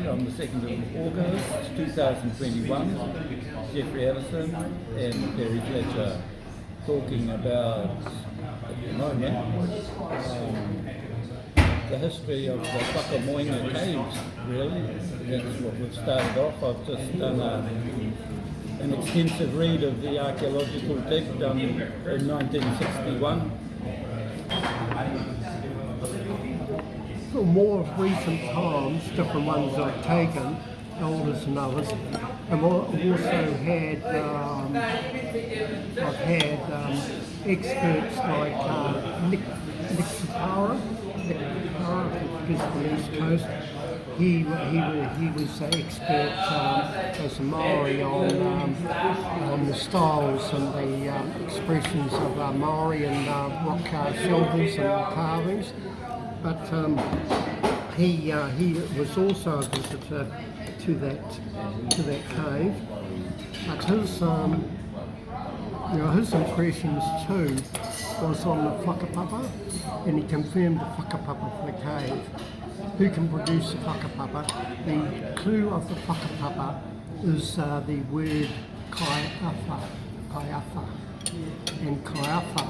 had on the 2nd of August 2021, Jeffrey Addison and Perry Fletcher talking about, at the moment, the history of the Whakamoenga caves, really. That's what we've started off. I've just done an extensive read of the archaeological dig done in 1961. For more recent times, different ones I've taken, elders and others. I've also had, experts like Nick Sapara, from the East Coast. He was an expert as a Maori on the styles and the expressions of Maori and rock shelters and carvings. But he was also a visitor to that cave. But his impressions too was on the whakapapa, and he confirmed the whakapapa for the cave. Who can produce the whakapapa? The clue of the whakapapa is the word kaiafa, and kaiafa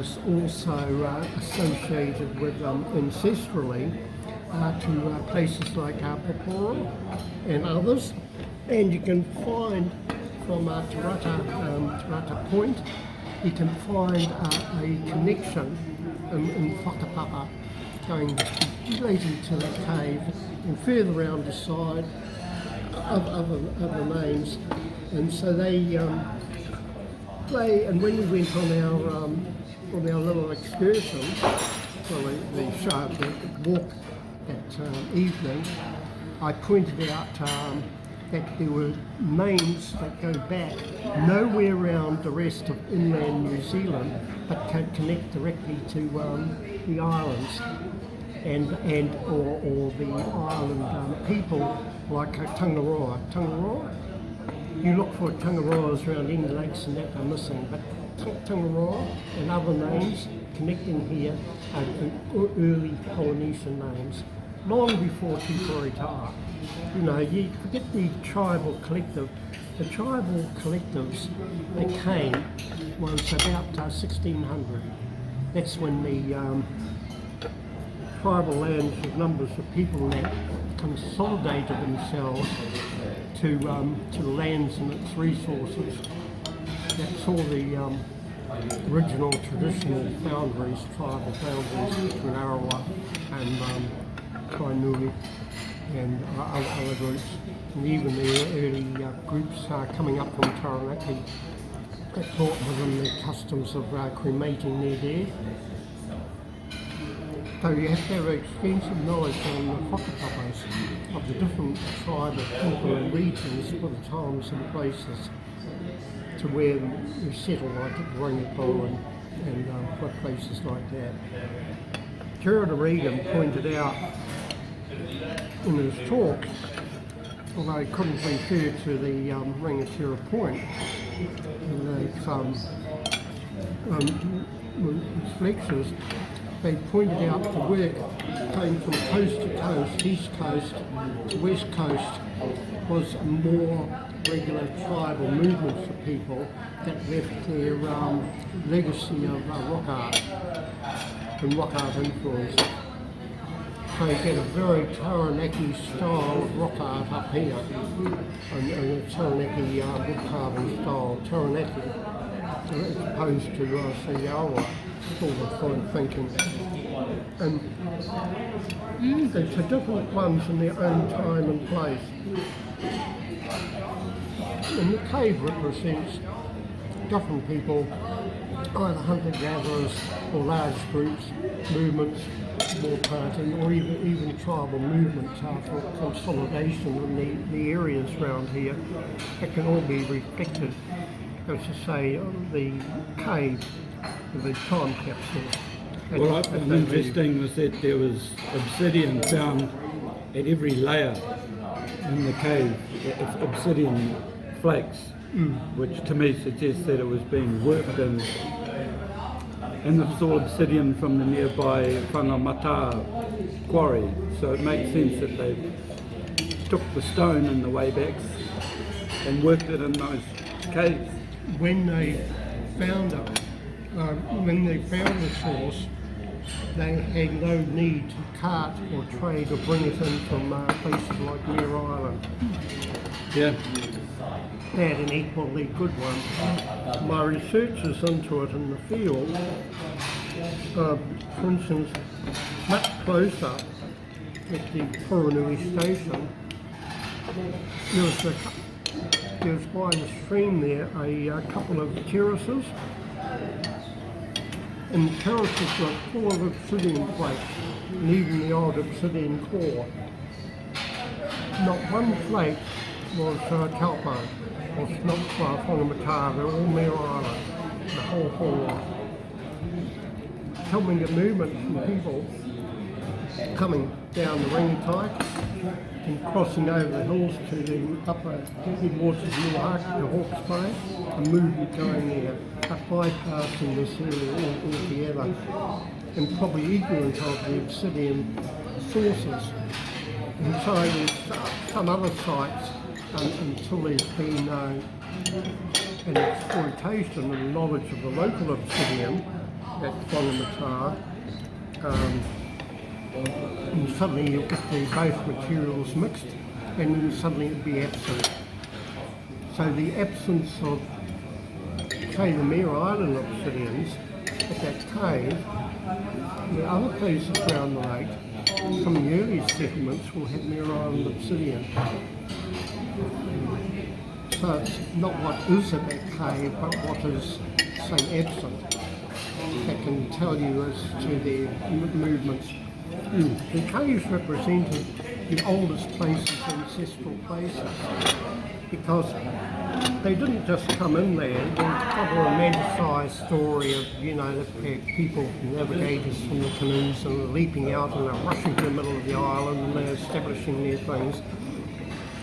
is also associated with ancestrally to places like Paporo and others. And you can find from Turata Point, you can find a connection in whakapapa going relating to the cave, and further around the side of other names. And so they and when we went on our little excursion, the walk that evening, I pointed out that there were names that go back nowhere around the rest of inland New Zealand, but can connect directly to the islands and or the island people like Tangaroa. You look for Tangaroas around any lakes and that are missing, but Tangaroa and other names connecting here are early Polynesian names, long before Tihoi. You know, you forget the tribal collective. The tribal collectives that came was about 1600. That's when the tribal lands with numbers of people that consolidated themselves to the lands and its resources. That saw the original traditional boundaries, tribal boundaries between Arawa and Kainui and other groups, and even the early groups coming up from Taranaki that taught within the customs of cremating their dead. So you have to have extensive knowledge on the whakapapas of the different tribal people and regions for the times and places to where you settle, like at Rangipo and places like that. Gerard Regan pointed out in his talk, although he couldn't refer to the Rangatira Point, in his lectures, they pointed out the work came from coast to coast, east coast to west coast, was more regular tribal movements of people that left their legacy of rock art and rock art influence. So you get a very Taranaki style of rock art up here, and a Taranaki wood carving style, Taranaki, as opposed to say Awa sort of fine thinking. And it's a different ones in their own time and place. And the cave represents different people, either hunter-gatherers or large groups, movements, more parting, or even tribal movements for consolidation in the areas around here. That can all be reflected, as I say, on the cave, the time capsules. What I found interesting was that there was obsidian found at every layer in the cave. It's obsidian flakes, which to me suggests that it was being worked in. And this is all obsidian from the nearby matā quarry, so it makes sense that they've took the stone in the waybacks and worked it in those caves. When they found it, when they found the source, they had no need to cart or trade or bring it in from places like Mere Island. Yeah. They had an equally good one. My researches into it in the field, for instance, much closer at the Puranui station, there was by the stream there a couple of terraces, and the terraces were full of obsidian plates, and even the old obsidian core. Not one plate was Taupo, or not far from the matā, they're all Mere Island, the whole lot. Helping the movement from people coming down the Rangitai and crossing over the hills to the upper headwaters of the Hawke's Bay, a movement going there, bypassing this area altogether, and probably ignorant of the obsidian sources. And so there's some other sites until there's been an exploitation and knowledge of the local obsidian at Whakamoenga Point, and suddenly you'll get both materials mixed, and then suddenly it'll be absent. So the absence of, say, the Mere Island obsidians at that cave, the other places around the lake, some of the earliest settlements will have Mere Island obsidian. So it's not what is at that cave, but what is, say, absent. That can tell you as to their movements. The caves represented the oldest places, ancestral places, because they didn't just come in there. They got a romanticised story of, the people, navigators from the canoes, and they're leaping out and they're rushing to the middle of the island and they're establishing their things.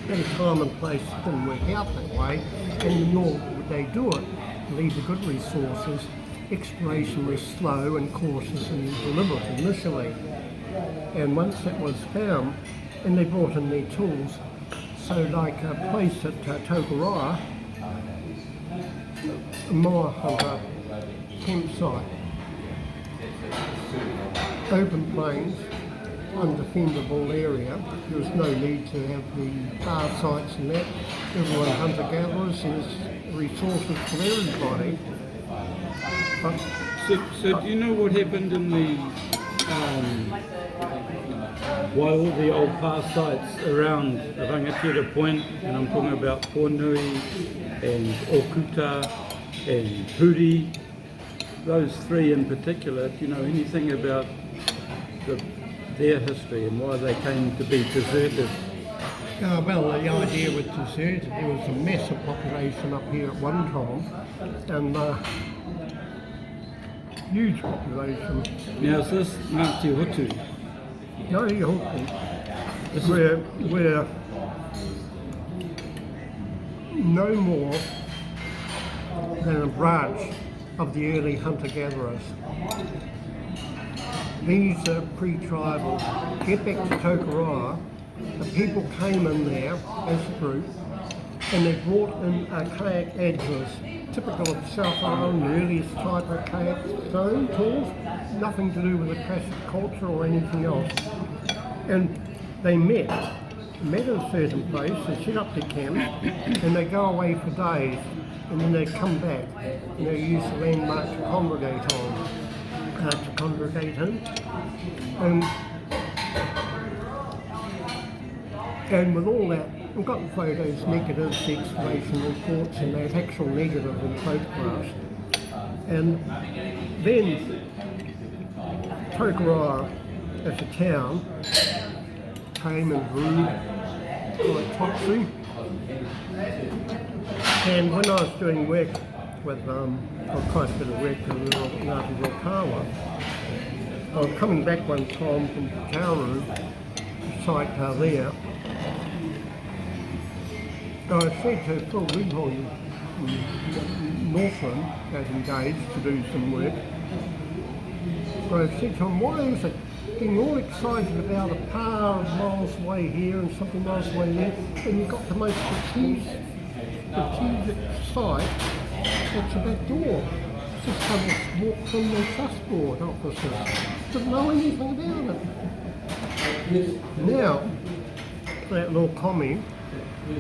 And time and place didn't work out that way, and nor would they do it. Leave the good resources. Exploration was slow and cautious and deliberate initially. And once that was found, and they brought in their tools, so like a place at Taupo, a moa hunter campsite, open plains, undefendable area. There was no need to have the bar sites and that. Everyone hunter-gatherers, there's resources for everybody. So do you know what happened in the why all the old past sites around Whakamoenga Point, and I'm talking about Puranui and Okuta and Puri, those three in particular, do you know anything about their history and why they came to be deserted? Well, the idea was deserted. There was a massive population up here at one time, and huge population. Now is this Ngāti Hotu? Ngāti Hotu, where no more than a branch of the early hunter-gatherers. These are pre-tribal. Get back to Tokoroa, the people came in there as a group and they brought in archaic adzers, typical of South Island, the earliest type of archaic stone tools, nothing to do with the classic culture or anything else. And they met at a certain place, they set up their camp, and they go away for days, and then they come back, and they use the landmark to congregate on, to congregate in. And with all that, we've got the photos, negatives, the excavation reports, and that actual negative in photographs. And then Tokoroa as a town came and grew like topsy. And when I was doing work with, quite a bit of work with Ngāti Rokawa, I was coming back one time from Kauru, the site there. I said to Phil Ringhorn in Northland, got engaged to do some work. I said to him, why is it getting all excited about a par of miles away here and something miles away there, and you've got the most strategic site that's the back door. Just come and walk from the trust board officers. Didn't know anything about it. Now, that little comment,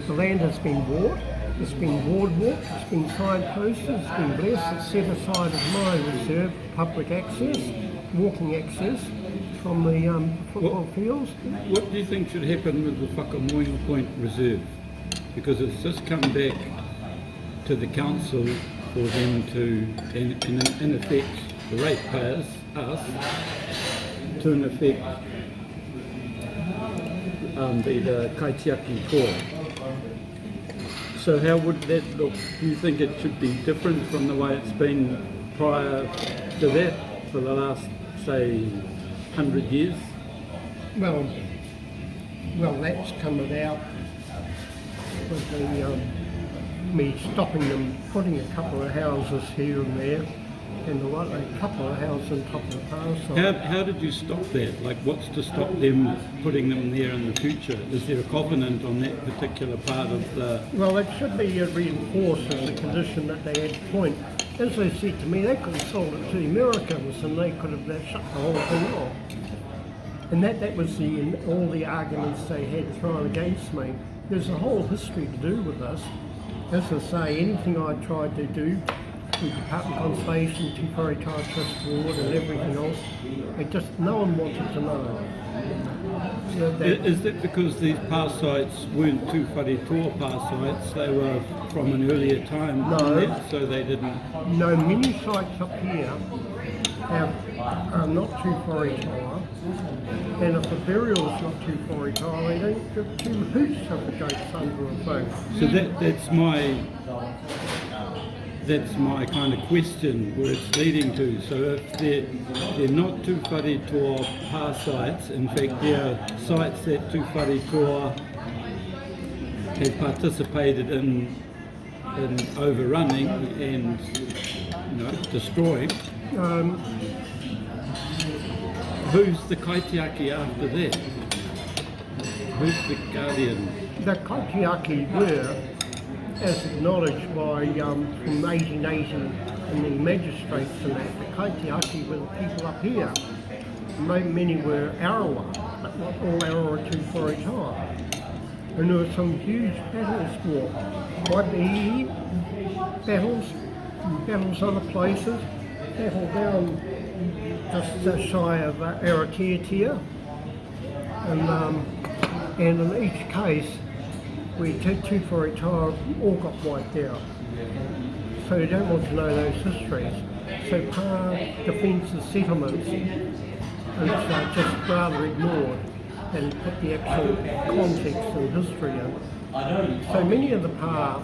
the land has been bought, it's been boardwalked, it's been signposted, it's been blessed, it's set aside as my reserve, public access, walking access from the football fields. What do you think should happen with the Whakamoenga Point Reserve? Because it's just come back to the council for them to, in effect, the ratepayers, us, to in effect be the kaitiaki tour. So how would that look? Do you think it should be different from the way it's been prior to that for the last, say, 100 years? Well, that's come about with the me stopping them, putting a couple of houses here and there, and a couple of houses on top of the parcel. How did you stop that? Like, what's to stop them putting them there in the future? Is there a covenant on that particular part of the... Well, it should be reinforced as a condition that they had point. As they said to me, they could have sold it to the Americans and they could have shut the whole thing off. And that was all the arguments they had thrown against me. There's a whole history to do with this. As I say, anything I tried to do, the Department of Conservation, Tihoi Trust Board and everything else, no one wanted to know. Is that because these par sites weren't tū whare toa par sites, they were from an earlier time? No. So they didn't... No, many sites up here are not tū whare toa, and if the burial is not tū whare toa, they don't give 2 hoots of the goats under a boat. So that's my kind of question where it's leading to. So if they're not tū whare toa par sites, in fact they're sites that tū whare toa have participated in overrunning and destroying, who's the kaitiaki after that? Who's the guardian? The kaitiaki were, as acknowledged by from 1880 and the magistrates and that, the kaitiaki were the people up here. Many were Arawa, but not all Arawa tū whare toa. And there were some huge battles fought. Waipihi, battles other places, battle down just shy of Aratiatia. And in each case, we tū whare toa all got wiped out. So you don't want to know those histories. So par defences settlements, it's just rather ignored and put the actual context and history in. So many of the par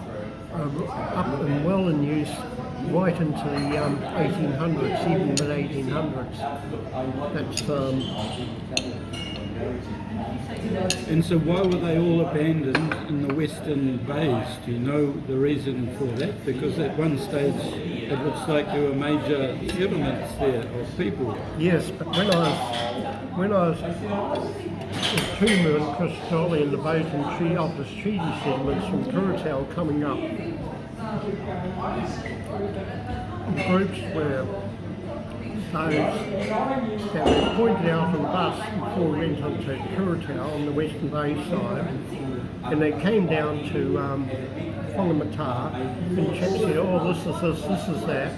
are up and well in use right into the 1800s, even mid-1800s. And so why were they all abandoned in the western bays? Do you know the reason for that? Because at one stage it looks like there were major settlements there of people. Yes, but when I was with Tumu and Chris Jolly in the boat and office treaty settlements from Kuratau coming up, groups were those that were pointed out on the bus before we went on to Kuratau on the Western Bay side, and they came down to Whangamatā, and the chap said, oh, this is that,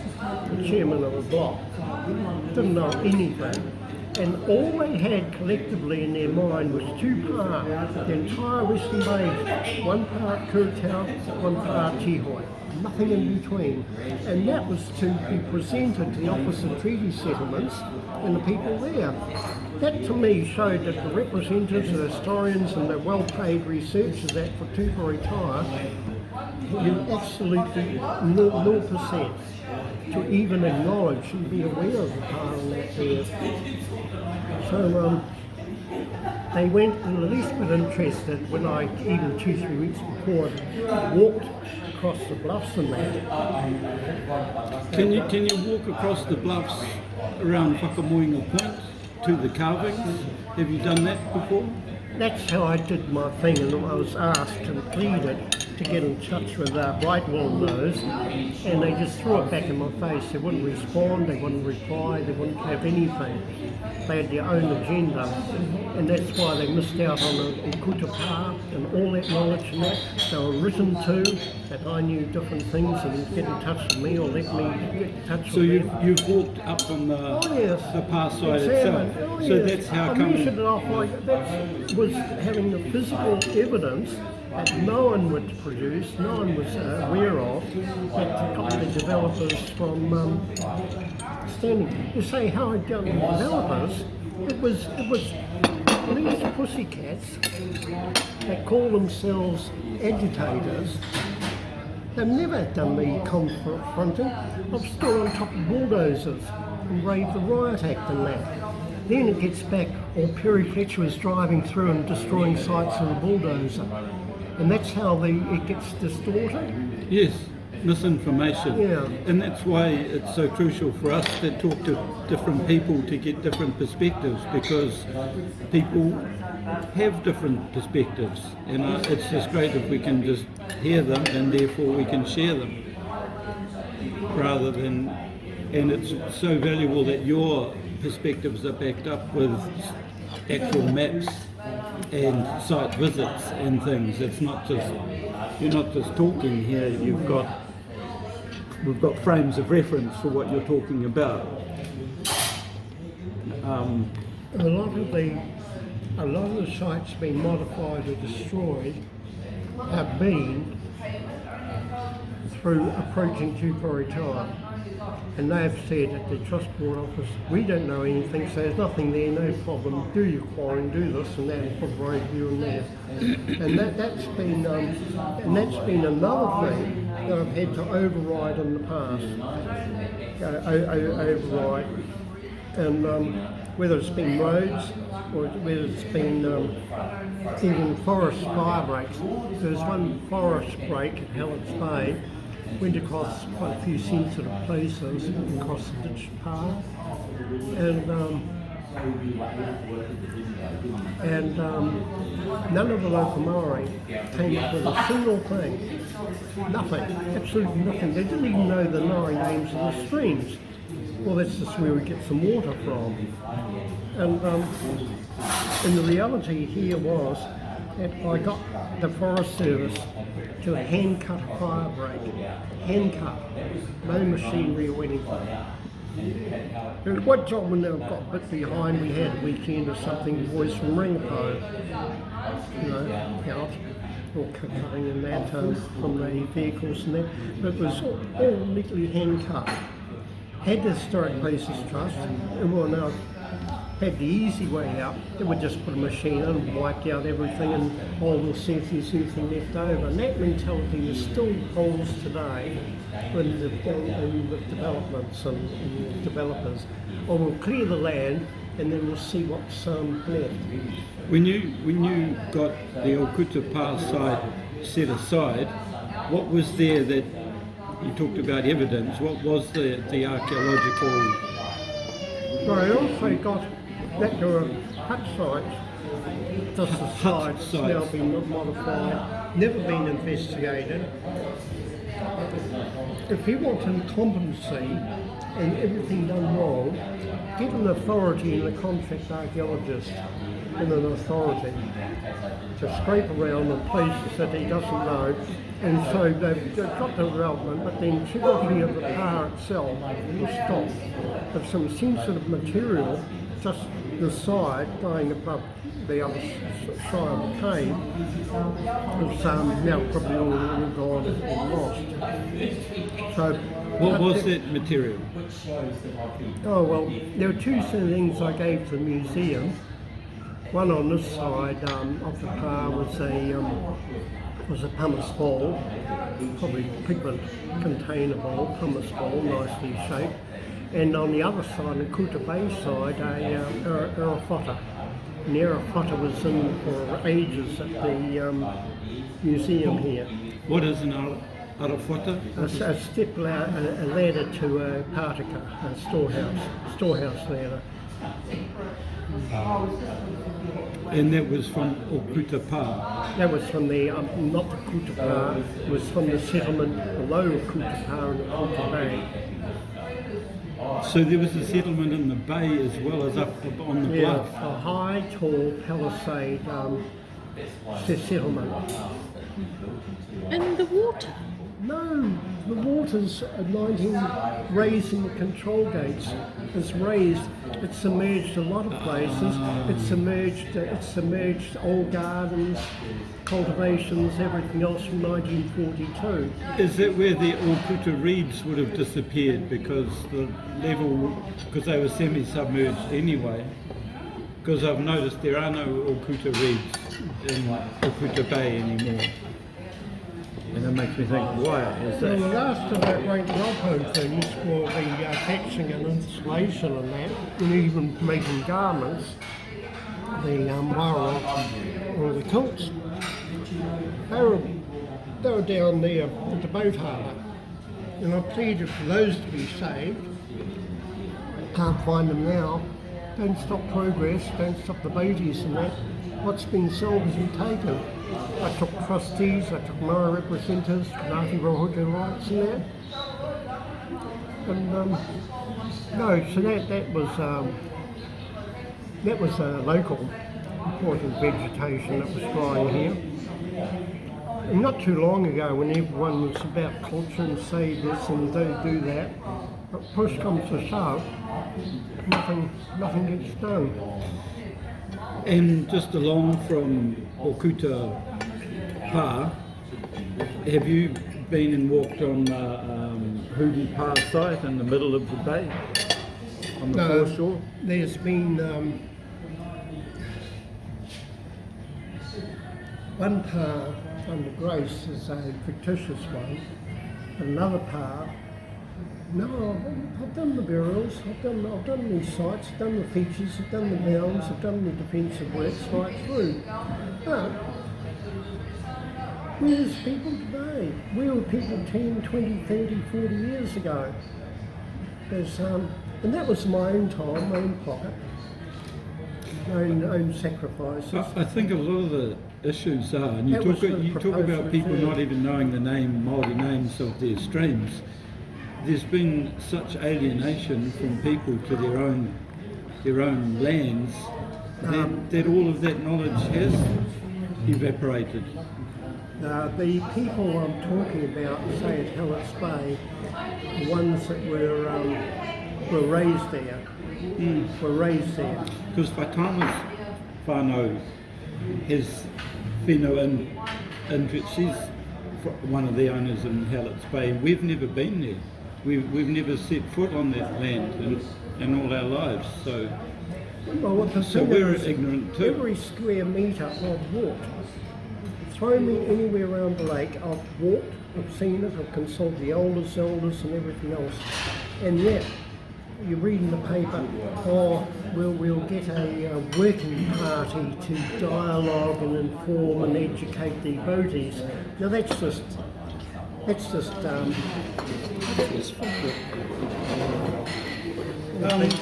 the chairman of the block. Didn't know anything. And all they had collectively in their mind was 2 parts, the entire Western Bay, 1 part Kuratau, 1 part Tihoi. Nothing in between. And that was to be presented to the Office of Treaty Settlements and the people there. That to me showed that the representatives, the historians and the well-paid researchers that for tū whare toa, you absolutely 0% to even acknowledge and be aware of the part on that there. So they went a little bit interested when I, even 2-3 weeks before, walked across the bluffs and that. Can you walk across the bluffs around Whakamoenga Point to the carvings? Have you done that before? That's how I did my thing, and I was asked and pleaded to get in touch with Brightwell Nose, and they just threw it back in my face. They wouldn't respond, they wouldn't reply, they wouldn't have anything. They had their own agenda, and that's why they missed out on the Okuta and all that knowledge and that. They were written to, that I knew different things and get in touch with me or let me get in touch So with you've walked up on the pass side itself. So that's how I come. measured it off like that was having the physical evidence that no one would produce, no one was aware of, that got the developers from standing. You say how I got the developers, it was these pussycats that call themselves agitators. They've never done the confronting. I've stood on top of bulldozers and raised the Riot Act and that. Then it gets back, or Perry Fletcher was driving through and destroying sites with a bulldozer. And that's how it gets distorted. Yes, misinformation. Yeah. And that's why it's so crucial for us to talk to different people to get different perspectives, because people have different perspectives, and it's just great if we can just hear them and therefore we can share them rather than, and it's so valuable that your perspectives are backed up with actual maps and site visits and things. It's not just, you're not just talking here, we've got frames of reference for what you're talking about. A lot of the sites being modified or destroyed have been through approaching Taupo time. And they have said at the Trust Board office, we don't know anything, so there's nothing there, no problem, do your quarrying, do this and that, and put a road here and there. And that's been another thing that I've had to override in the past. Override. And whether it's been roads or whether it's been even forest fire breaks. There was one forest break at Hallett's Bay, went across quite a few sensitive places, across the ditch path, and none of the local Maori came up with a single thing. Nothing, absolutely nothing. They didn't even know the Maori names of the streams. Well, that's just where we get some water from. And the reality here was that I got the Forest Service to hand cut a fire break. Hand cut. No machinery or anything. And one time when they got a bit behind, we had a weekend or something, the boys from Ringapo, out, or cutting and that from the vehicles and that. But it was all neatly hand cut. Had the Historic Places Trust, and well now had the easy way out. They would just put a machine in and wiped out everything, and we'll see if there's anything left over. And that mentality is still holds today with developments and developers. Or we'll clear the land and then we'll see what's left. When you got the Okuta Pass site set aside, what was there that you talked about evidence? What was the archaeological? Well, I also got that there were hut sites, just the sites now been modified, never been investigated. If you want incompetency and everything done wrong, get an authority and a contract archaeologist and an authority to scrape around in places that he doesn't know. And so they've got the development, but the integrity of the car itself will stop. If some sensitive material just the side going above the other side of the cave is now probably all gone and lost. So what was that material? Oh well, there were two things I gave to the museum. One on this side of the car was a pumice bowl, probably pigment container bowl, pumice bowl, nicely shaped. And on the other side, the Okuta Bay side, a aerofotta. And the aerofotta was in for ages at the museum here. What is an arafota? A step a ladder to a pātaka, a storehouse ladder. And that was from Okuta Pā. That was from the, not the Kuta Pā, it was from the settlement below Kuta Pā in the Kuta Bay. So there was a settlement in the bay as well as up on the bluff. A high, tall palisade settlement. And the water? No, the water's raising the control gates. It's raised. It's submerged a lot of places. It's submerged old gardens, cultivations, everything else from 1942. Is that where the Okuta reeds would have disappeared because the level, because they were semi-submerged anyway? Because I've noticed there are no Okuta reeds in Okuta Bay anymore. And it makes me think, why is that? Well, last of that great Taupo things for the thatching and insulation and that, and even making garments, the wara or the quilts, they were down there at the boat harbour. And I pleaded for those to be saved. Can't find them now. Don't stop progress, don't stop the boaties and that. What's been sold has been taken. I took trustees, I took my representatives, Ngāti Hotu rights and that. And no, so that was a local important vegetation that was growing here. And not too long ago, when everyone was about culture and say this and don't do that, but push comes to shove, nothing gets done. And just along from Okuta Pā, have you been and walked on Huri Pā site in the middle of the bay, on the foreshore? There's been one pā under Grace is a fictitious one, another pā. No, I've done the burials, I've done these sites, I've done the features, I've done the mounds, I've done the defensive works right through. But where's people today? Where were people 10, 20, 30, 40 years ago? There's, and that was my own time, my own pocket, my own sacrifices. I think a lot of the issues are, and you talk about people not even knowing the Māori names of their streams. There's been such alienation from people to their own lands that all of that knowledge has evaporated. The people I'm talking about, say at Hellett's Bay, the ones that were raised there, were raised there. Because Whaitaima's whānau has whenua in she's one of the owners in Hellett's Bay. We've never been there. We've never set foot on that land in all our lives, so we're ignorant too. Every square metre I've walked, throw me anywhere around the lake, I've walked, I've seen it, I've consulted the elders and everything else, and yet you read in the paper, we'll get a working party to dialogue and inform and educate the boaties. Now that's just do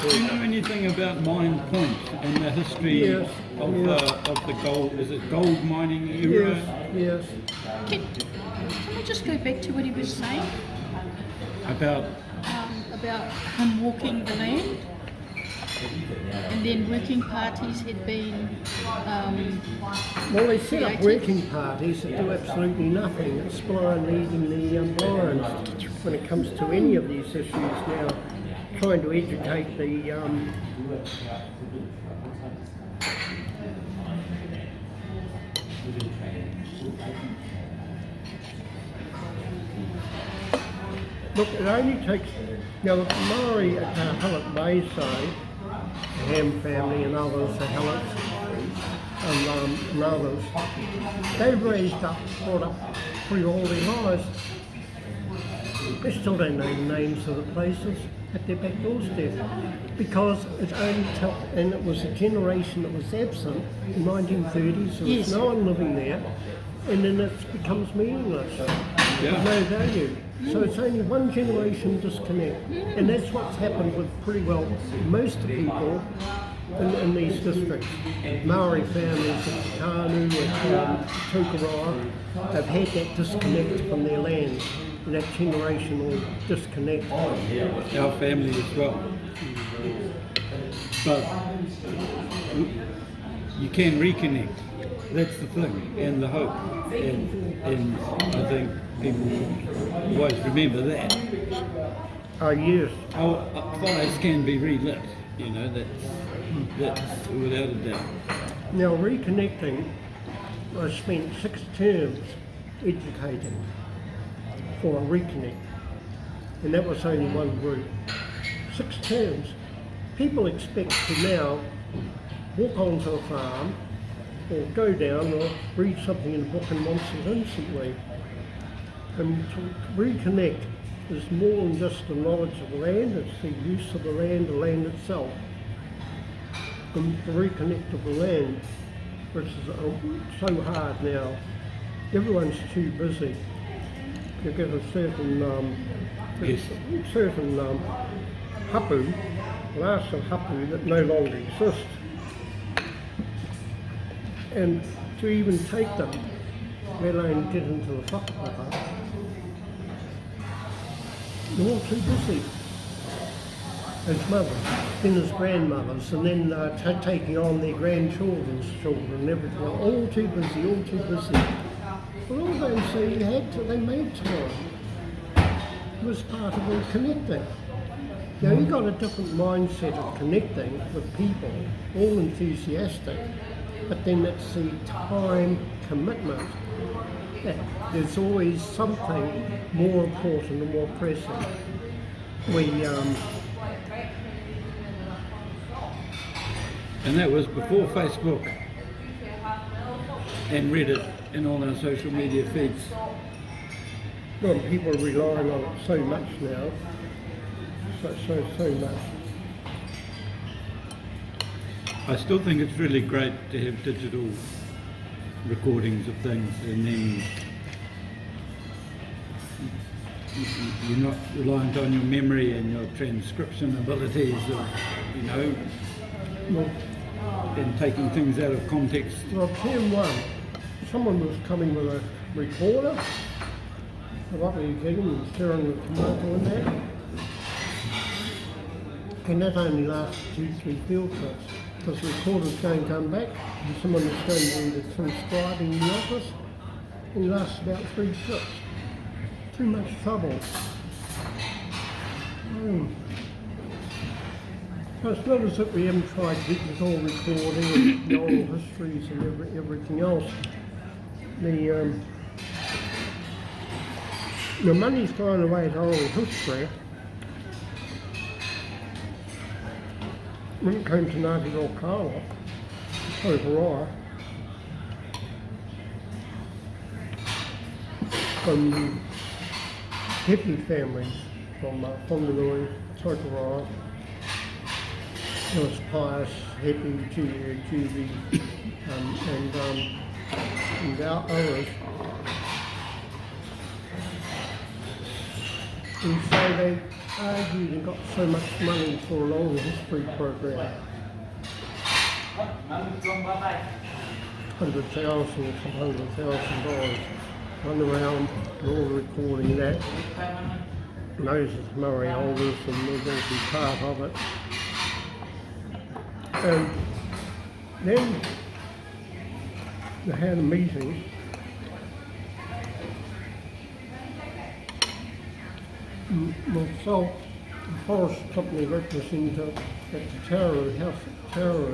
you know anything about Mine Point and the history of the gold? Is it gold mining era? Yes. Can we just go back to what he was saying About him walking the land, and then working parties had been Well, they set up created. working parties that do absolutely nothing. It's blind leading the blind when it comes to any of these issues now. Trying to educate the look, it only takes, now the Maori at Hallett Bay side, the Ham family and others, the Hallets and others, they've raised up, brought up through all their lives. They still don't know the names of the places at their back doorstep because it only took, and it was a generation that was absent in the 1930s, there was no one living there, and then it becomes meaningless. Yeah. no value. So it's only one generation disconnect. And that's what's happened with pretty well most of the people in these districts. Maori families at Tānu and Tūkarawa have had that disconnect from their lands, and that generational disconnect. Our family as well. But you can reconnect. That's the thing, and the hope. And I think people should always remember that. Oh yes. Our fires can be relit, you know, that's without a doubt. Now reconnecting, I spent 6 terms educating for a reconnect, and that was only one group. 6 terms. People expect to now walk onto a farm or go down or read something in a book and wants it instantly. And to reconnect is more than just the knowledge of the land, it's the use of the land itself. And the reconnect of the land, which is so hard now. Everyone's too busy. You get a certain hapu, last of hapu that no longer exists. And to even take them, let alone get into the whakapapa, they're all too busy as mothers, then as grandmothers, and then taking on their grandchildren's children and everything. All too busy, all too busy. Well, all those they made time. It was part of all connecting. Now you've got a different mindset of connecting with people, all enthusiastic, but then it's the time commitment. There's always something more important and more pressing. And that was before Facebook and Reddit and all our social media feeds. Well, people are relying on it so much now, so much. I still think it's really great to have digital recordings of things, and then you're not reliant on your memory and your transcription abilities of, you know, and taking things out of context. Well, term 1, someone was coming with a recorder. What were you getting? Stirring the tomato in that. And that only lasted 2-3 field trips, because the recorder's going to come back, and someone was going to do the transcribing in the office, and it lasts about 3 trips. Too much trouble. So it's not as if we haven't tried digital recording and the oral histories and everything else. The money's gone away to oral history. When it came to Ngāti Hotu, overall, from Hepi families, from Whanganui, Taupo, there was Pius, Hepi, Judy, and our others. And so they argued and got so much money for an oral history program. $100,000 run around and all recording that. Moses Murray Alders, and we're going to be part of it. And then they had a meeting. Myself, the forest company representative at the Tauru, House at Tauru.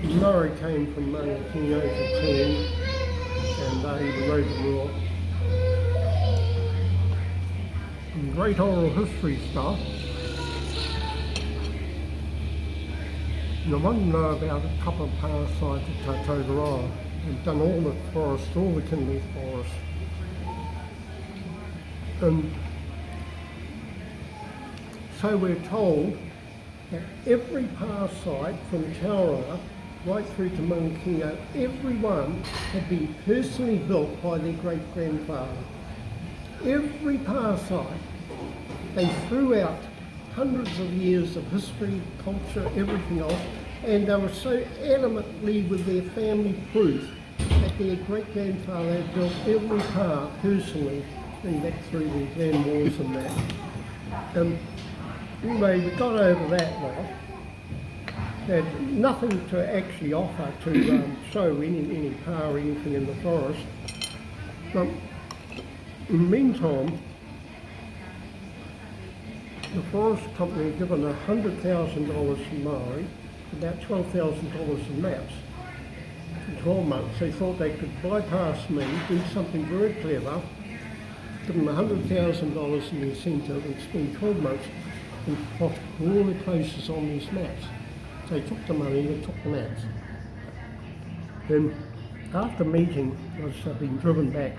Murray came from King over 10, and he wrote the rule. And great oral history stuff. And I want to know about a couple of parasites at Taupō. They've done all the forest, all the Kimberley forest. And so we're told that every parasite from Tauranga right through to Manukino, every one had been personally built by their great-grandfather. Every pa site, they threw out hundreds of years of history, culture, everything else, and they were so adamantly with their family proof that their great-grandfather had built every pa personally, going back through the land wars and that. Anyway, we got over that lot. They had nothing to actually offer to show any pa or anything in the forest. But in the meantime, the forest company had given $100,000 to Maori, about $12,000 in maps. In 12 months, they thought they could bypass me, do something very clever, give them $100,000 in incentive and spend 12 months and plot all the places on these maps. So they took the money, they took the maps. Then after meeting, I've been driven back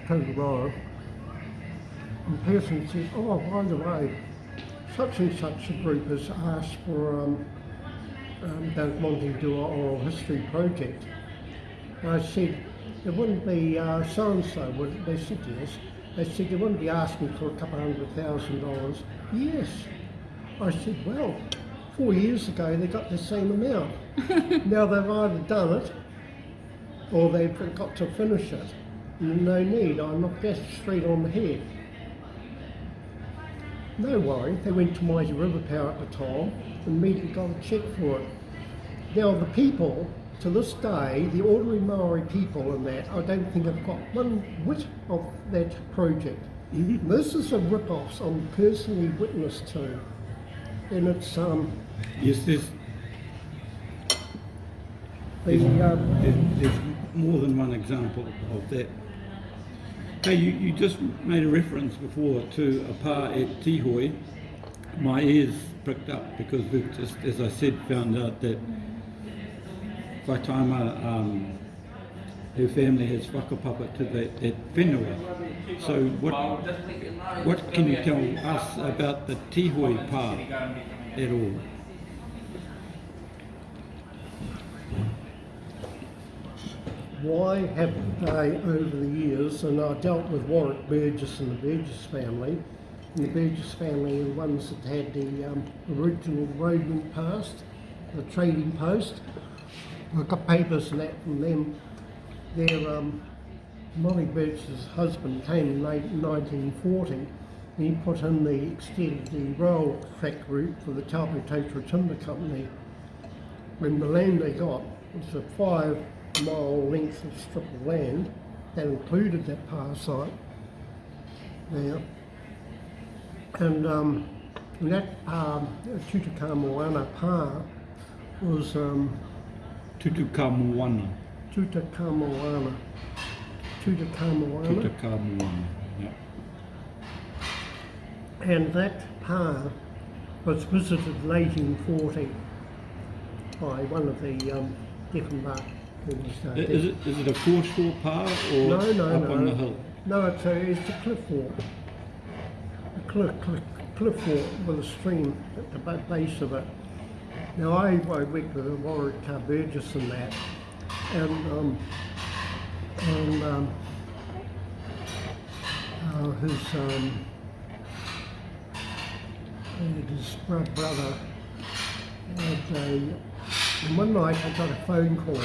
to Taupo, and the person said, oh, by the way, such and such a group has asked for don't wanting to do an oral history project. And I said, it wouldn't be so-and-so, would it? They said yes. They said, you wouldn't be asking for a couple $100,000. Yes. I said, well, 4 years ago they got the same amount. Now they've either done it or they've got to finish it. No need, I knocked that straight on the head. No worry, they went to Mighty River Power at the time and immediately got a cheque for it. Now the people, to this day, the ordinary Maori people and that, I don't think have got one whit of that project. This is a rip-off I'm personally witness to. And it's Yes, there's more than one example of that. Hey, you just made a reference before to a pa at Tihoi. My ears pricked up because we've just, as I said, found out that Whaitaima, her family has whakapapa to that whenua. So what can you tell us about the Tihoi pa at all? Why haven't they over the years, and I dealt with Warwick Burgess and the Burgess family, and the Burgess family are the ones that had the original roadman past, the trading post. I got papers and that from them. Their Molly Burgess's husband came in late 1940, and he put in the extended the rail track route for the Taupo Timber Company. When the land they got was a 5-mile length of strip of land that included that pa site there, and that Tutakamwana pa was Tutakamwana, yeah. And that pa was visited late in 40 by one of the Diefenbach. Is it a foreshore pa or No, up on the hill? No, it's a cliff walk. A cliff walk with a stream at the base of it. Now I worked with Warwick Burgess and that, and his brother had and one night I got a phone call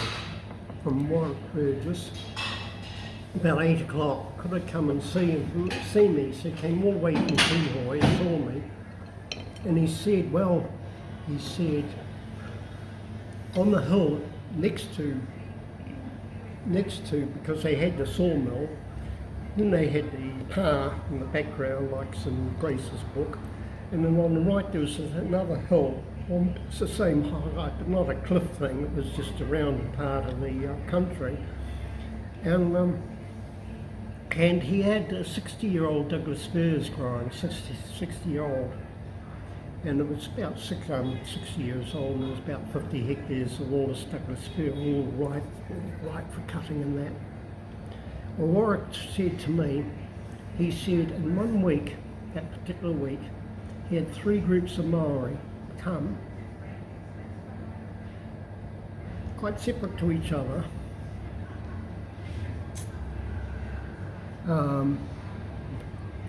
from Warwick Burgess about 8 o'clock. Could I come and see me? So he came all the way from Tihoi, saw me, and he said, on the hill next to, because they had the sawmill, then they had the pa in the background, like in Grace's book, and then on the right there was another hill. Well, it's the same height, but not a cliff thing. It was just a rounded part of the country, and he had a 60-year-old Douglas firs growing, 60-year-old. And it was about 60 years old, and there was about 50 hectares of all this Douglas fir, all ripe for cutting and that. Well, Warwick said to me, he said in 1 week, that particular week, he had 3 groups of Maori come quite separate to each other.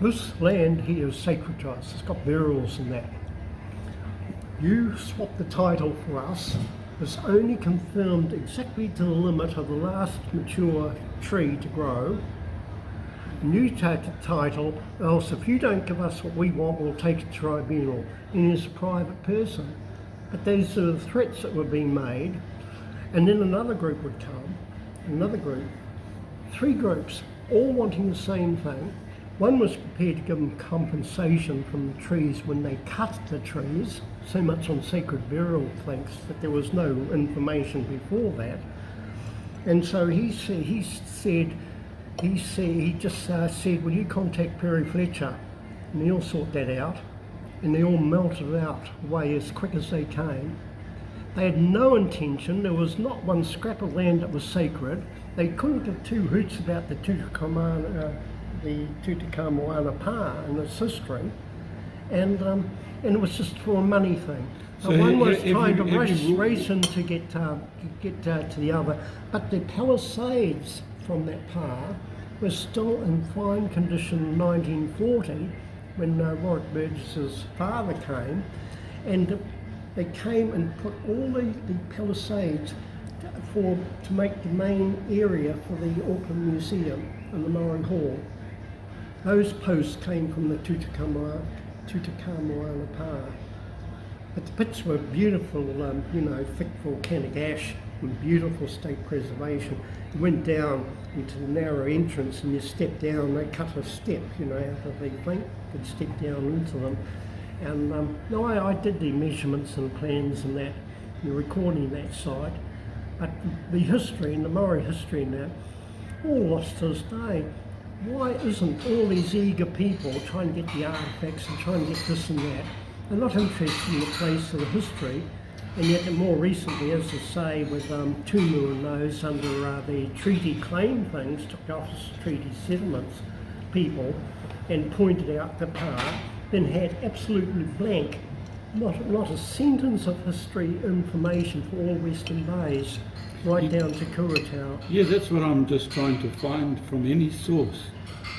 This land here is sacred to us. It's got burials in that. You swap the title for us. It's only confirmed exactly to the limit of the last mature tree to grow. And you take the title, else if you don't give us what we want, we'll take it to tribunal. And he's a private person. But these are the threats that were being made. And then another group would come, another group, 3 groups, all wanting the same thing. One was prepared to give them compensation from the trees when they cut the trees, so much on sacred burial things that there was no information before that. And so he just said, will you contact Perry Fletcher? And he'll sort that out. And they all melted out away as quick as they came. They had no intention, there was not one scrap of land that was sacred. They couldn't give 2 hoots about the Tutankhamun Pa and its history. And it was just for a money thing. So one was trying to race in to get to the other, but the palisades from that pa were still in fine condition in 1940 when Warwick Burgess's father came, and they came and put all the palisades to make the main area for the Auckland Museum and the Maori Hall. Those posts came from the Tutankhamun Pa. But the pits were beautiful, thick volcanic ash and beautiful state preservation. You went down into the narrow entrance and you stepped down, they cut a step, out of the thing, could step down into them. And I did the measurements and plans and that, and recording that site. But the history and the Maori history and that, all lost to this day. Why isn't all these eager people trying to get the artefacts and trying to get this and that? They're not interested in the place of the history, and yet more recently, as I say, with Tumu and those under the treaty claim things, took office treaty settlements people and pointed out the pa, then had absolutely blank, not a sentence of history information for all Western Bays, right down to Kuratau. Yeah, that's what I'm just trying to find from any source.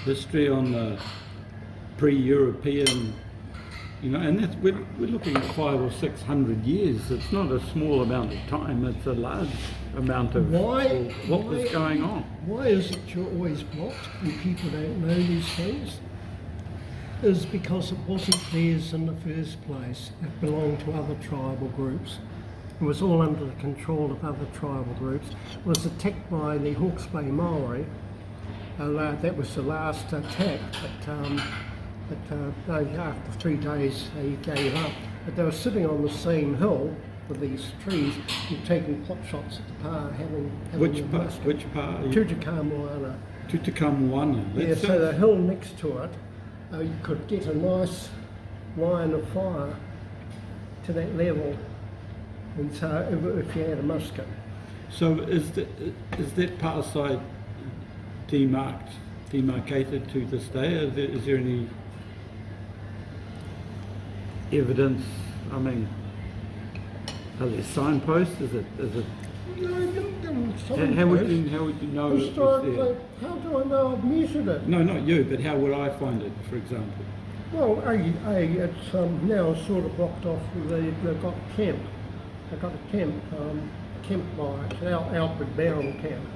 History on the pre-European, and that's, we're looking at 500 or 600 years. It's not a small amount of time, it's a large amount of what was going on. Why is it you're always blocked and people don't know these things? Is because it wasn't theirs in the first place. It belonged to other tribal groups. It was all under the control of other tribal groups. It was attacked by the Hawke's Bay Maori. That was the last attack, but after 3 days they gave up. But they were sitting on the same hill with these trees and taking pot shots at the pa, having Which pa? Tutankhamun. Tutankhamun. Yeah, so the hill next to it, you could get a nice line of fire to that level, and so if you had a musket. So is that pa side demarcated to this day? Is there any evidence? I mean, are there signposts? Is it? No, How would you know? Historically, how do I know I've measured it? No, not you, but how would I find it, for example? Well, it's now sort of blocked off. They've got camp. They've got a camp by it, Outward Bound Camp.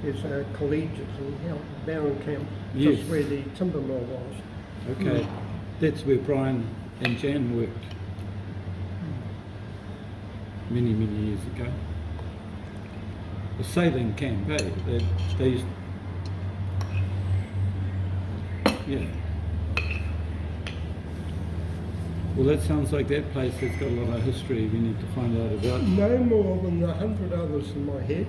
There's a collegiate and Outward Bound Camp, Yes. just where the timber mill was. Okay, that's where Brian and Jan worked many years ago. The sailing camp, they used, yeah. Well, that sounds like that place has got a lot of history we need to find out about. No more than 100 others in my head.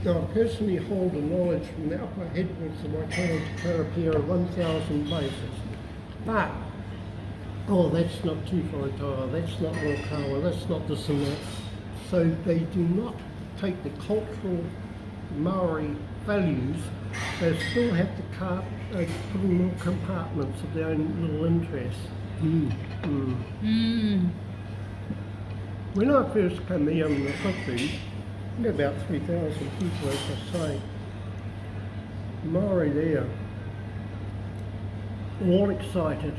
Now, I personally hold a knowledge from the upper headwards of Whaitaima TeWhare of 1,000 places. But, that's not Tihoi, that's not Rokawa, that's not this and that. So they do not take the cultural Maori values, they still have to put in little compartments of their own little interests. When I first came here in the 50s, about 3,000 people, as I say. The Maori there, all excited,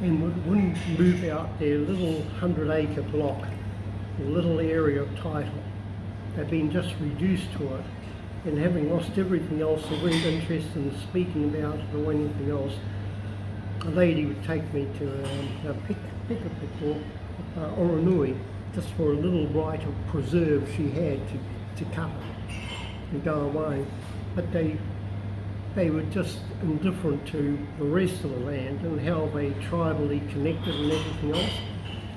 and wouldn't move out their little 100-acre block, a little area of title. They'd been just reduced to it, and having lost everything else, they weren't interested in speaking about it or anything else. A lady would take me to a pick or Oranui, just for a little right of preserve she had to cut it and go away. But they were just indifferent to the rest of the land and how they tribally connected and everything else.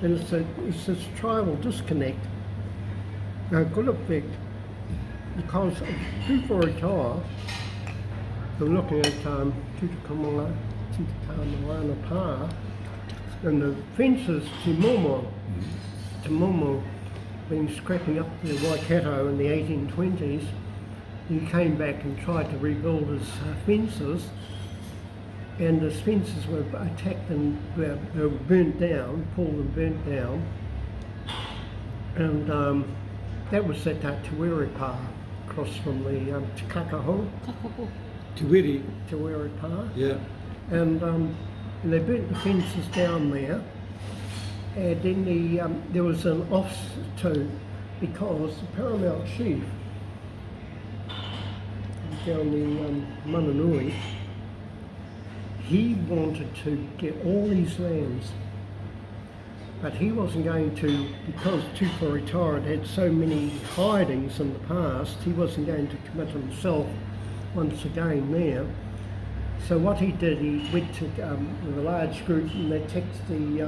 And it's this tribal disconnect, a good effect, because Tuwharetoa, they're looking at Tutakamawana Pa, and the fences to Momo been scrapping up the Waikato in the 1820s. He came back and tried to rebuild his fences, and the fences were attacked and they were burnt down, pulled and burnt down, and that was at TeWhare Pa, across from the Kakaho, TeWhare Pa. Yeah. And they burnt the fences down there, and then there was an offset because the paramount chief down the Mananui, he wanted to get all these lands, but he wasn't going to, because Tuwharetoa had so many hidings in the past, he wasn't going to commit himself once again there. So what he did, he went to with a large group, and they attacked the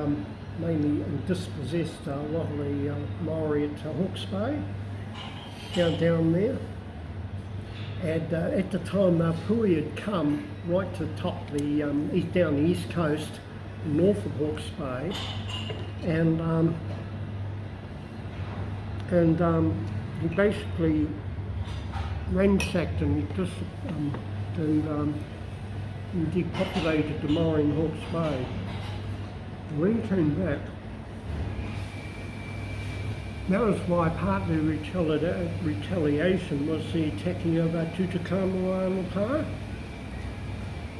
mainly dispossessed a lot of the Maori at Hawke's Bay, down there. And at the time, Pui had come right to the top, down the east coast, north of Hawke's Bay, and he basically ransacked and depopulated the Maori in Hawke's Bay. And when he came back, that was why partly retaliation was the attacking of Tutakamawana Pa.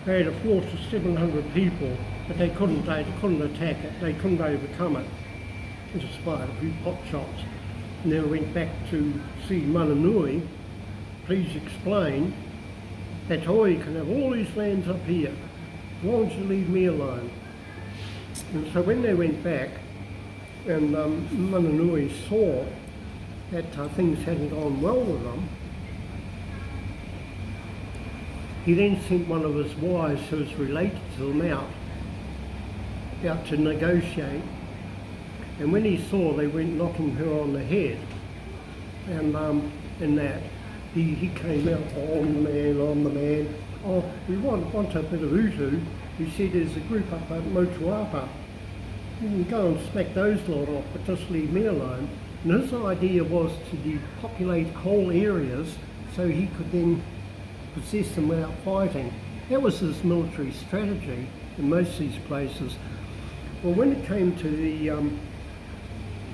They had a force of 700 people, but they couldn't attack it, they couldn't overcome it, despite a few pot shots. And then went back to see Mananui, please explain that Tihoi can have all these lands up here, as long as you leave me alone. And so when they went back, and Mananui saw that things hadn't gone well with them, he then sent one of his wives, who was related to them, out to negotiate. And when he saw they went knocking her on the head, and that, he came out, on the man, oh, we want a bit of Utu. He said, there's a group up at Motuapa. You can go and smack those lot off, but just leave me alone. And his idea was to depopulate whole areas so he could then possess them without fighting. That was his military strategy in most of these places. Well, when it came to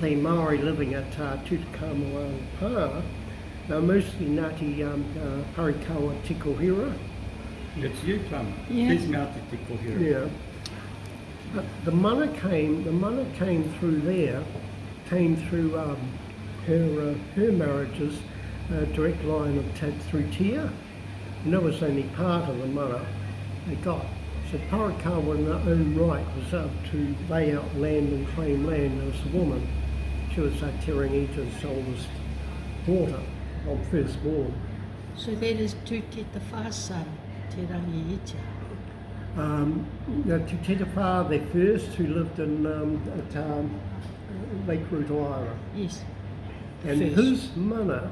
the Maori living at Tutakamawana Pa, they were mostly Ngāti TeWhare. It's you, Plum. Yeah. It's Ngāti TeWhare. Yeah. But the mana came through there, came through her marriages, direct line of through Tia, and that was only part of the mana they got. So Parakawa in her own right was up to lay out land and claim land as a woman. She was Terangi's oldest daughter, firstborn. So that is to get the fast son, Te Rangi Icha. Te Tetawha, they first, who lived in at Lake Rotorua. Yes. And First. his mana,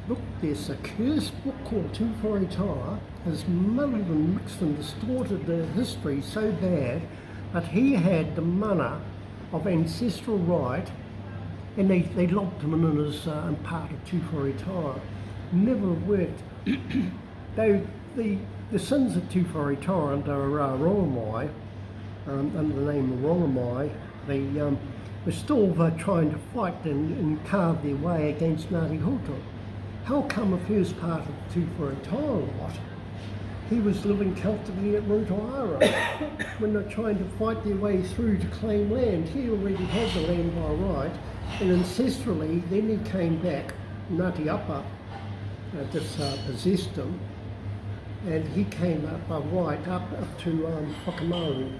look, there's a cursed book called Tuhua. His mana mixed and distorted the history so bad, but he had the mana of ancestral right, and they locked him in as part of Tuhua. Never worked. The sons of Tuhua under Rongamai, under the name of Rongamai, were still trying to fight and carve their way against Ngāti Hotu. How come a first part of the Tūwharetāua lot, he was living comfortably at Rotorua when they're trying to fight their way through to claim land? He already had the land by right, and ancestrally then he came back, Ngāti Apa possessed him, and he came up by right up to Whakamoenga,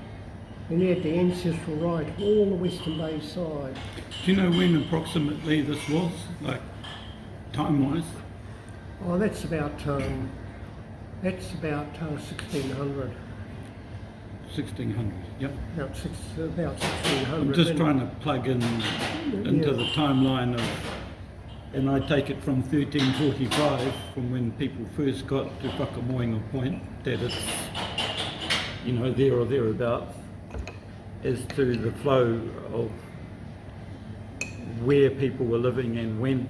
and he had the ancestral right of all the Western Bay side. Do you know when approximately this was, like time-wise? Oh, that's about 1600. 1600, yep. About 1600. I'm just And- trying to plug in into Yeah. the timeline of, and I take it from 1345, from when people first got to Whakamoenga Point, that it's, you know, there or thereabouts, as to the flow of where people were living and when,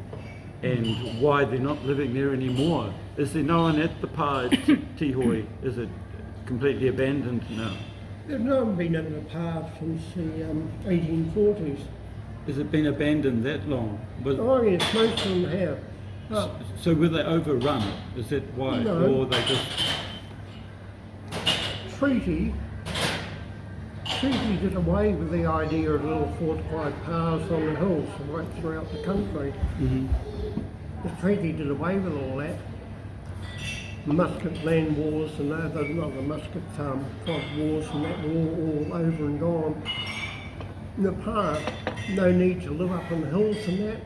and why they're not living there anymore. Is there no one at the pa at Tihoi? Is it completely abandoned now? There's no one been in the park since the 1840s. Has it been abandoned that long? Oh yes, most of them have. But So were they overrun? Is that why? No. Or they just... treaty did away with the idea of little fortified powers on the hills right throughout the country. Mhm. The treaty did away with all that. The musket land wars and not the musket frog wars and that were all over and gone. In the past, no need to live up on the hills and that.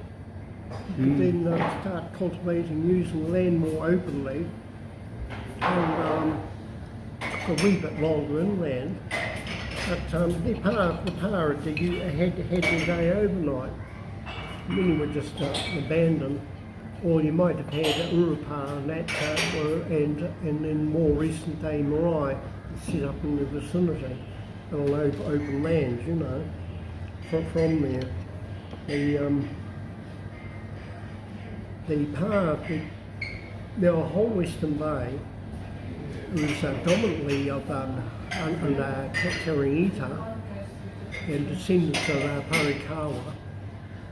You could then start cultivating, using the land more openly, and took a wee bit longer inland. But the pa had their day overnight. Many were just abandoned, or you might have had Urupa and that, and then more recent day marae set up in the vicinity, on open lands, you know, from there. Now a whole Western Bay was dominantly of under Karingita and descendants of Parikawa,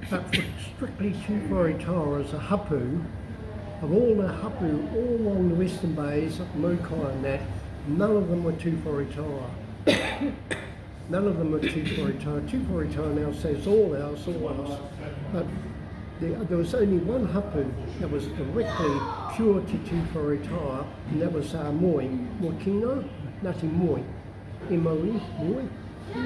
but for strictly Tūwharetāua as a hapu, of all the hapu all along the Western Bays, up Mokai and that, none of them were Tūwharetāua. None of them were Tūwharetāua. Tūwharetāua now says all ours, but there was only one hapu that was directly pure to Tūwharetāua, and that was Moi, Moikino, Ngāti Moi, M-O-E, Moi. I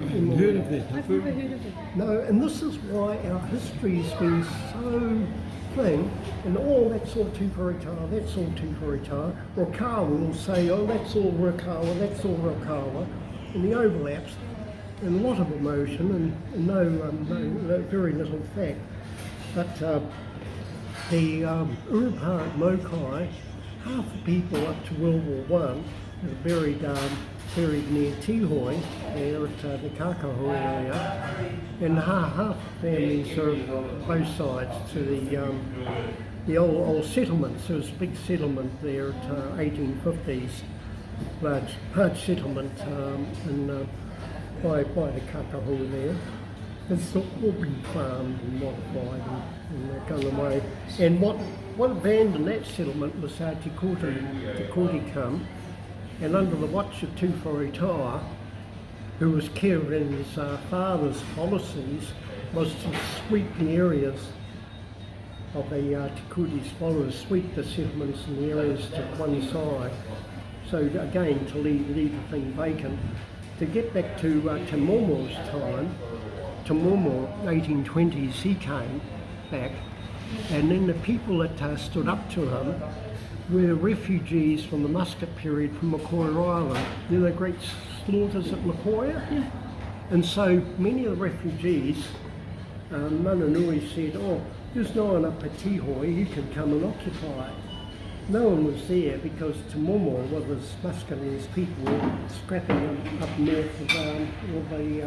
haven't heard of that. I've never heard of it. No, and this is why our history's been so thin, and all that's all Tūwharetāua, that's all Tūwharetāua. Rakawa will say, oh, that's all Rakawa, that's all Rakawa, and the overlaps, and a lot of emotion, and no very little fact. But the Urupa at Mokai, half the people up to World War I are buried near Tihoi, there at the Kakaho area, and half the families are both sides to the old settlements. There was a big settlement there at 1850s, large settlement by the Kakaho there. It's all been farmed and modified and gone away. And what abandoned that settlement was Te Koti come, and under the watch of Tūwharetāua, who was carrying his father's policies, was to sweep the areas of the Te Koti's followers, sweep the settlements and the areas to one side. So again, to leave the thing vacant. To get back to Te Momo's time, Te Momo, 1820s, he came back, and then the people that stood up to him were refugees from the Muscat period from Makoia Island. You know the great slaughters at Makoia? Yeah. And so many of the refugees, Mananui said, oh, there's no one up at Tihoi, you can come and occupy it. No one was there because Te Momo, what was Muscatese people, were scrapping up north of all the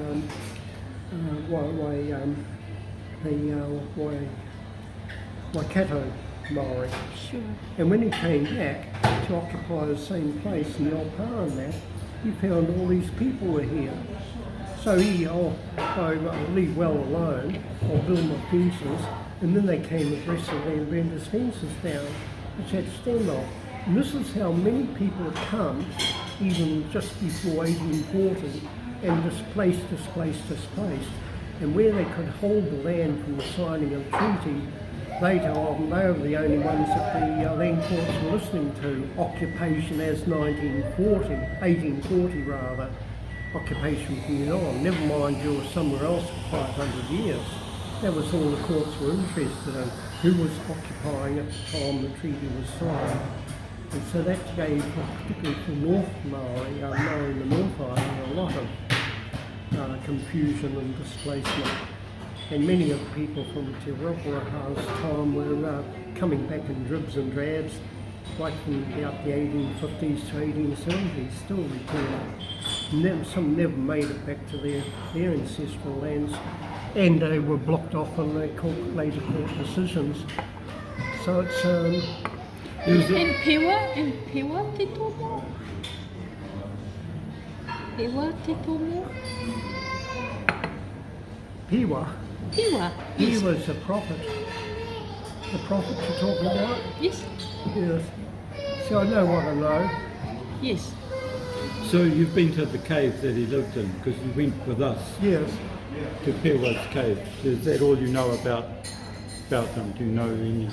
Waikato Maori. Sure. And when he came back to occupy the same place in the old power and that, he found all these people were here. So I'll leave well alone, I'll build my fences, and then they came aggressively and ran his fences down, which had standoff. And this is how many people had come, even just before 1840, and displaced. And where they could hold the land from the signing of the treaty, later on, they were the only ones that the land courts were listening to. Occupation as 1840 rather, occupation from then on. Never mind you were somewhere else for 500 years. That was all the courts were interested in, who was occupying at the time the treaty was signed. And so that gave, particularly for North Maori, Maori in the North Island, a lot of confusion and displacement. And many of the people from Te Rauparaha's time were coming back in dribs and drabs, right from about the 1850s to 1870s, still returning. Some never made it back to their ancestral lands, and they were blocked off in the later court decisions. So it's And Pewa te tomo? Pewa te tomo? Piwa. Pewa, He yes. was a prophet. The prophet you're talking about? Yes, Yes. So I know what I know. yes. So you've been to the cave that he lived in, because you went with us Yes. to Pewa's cave. Is that all you know about him? Do you know any?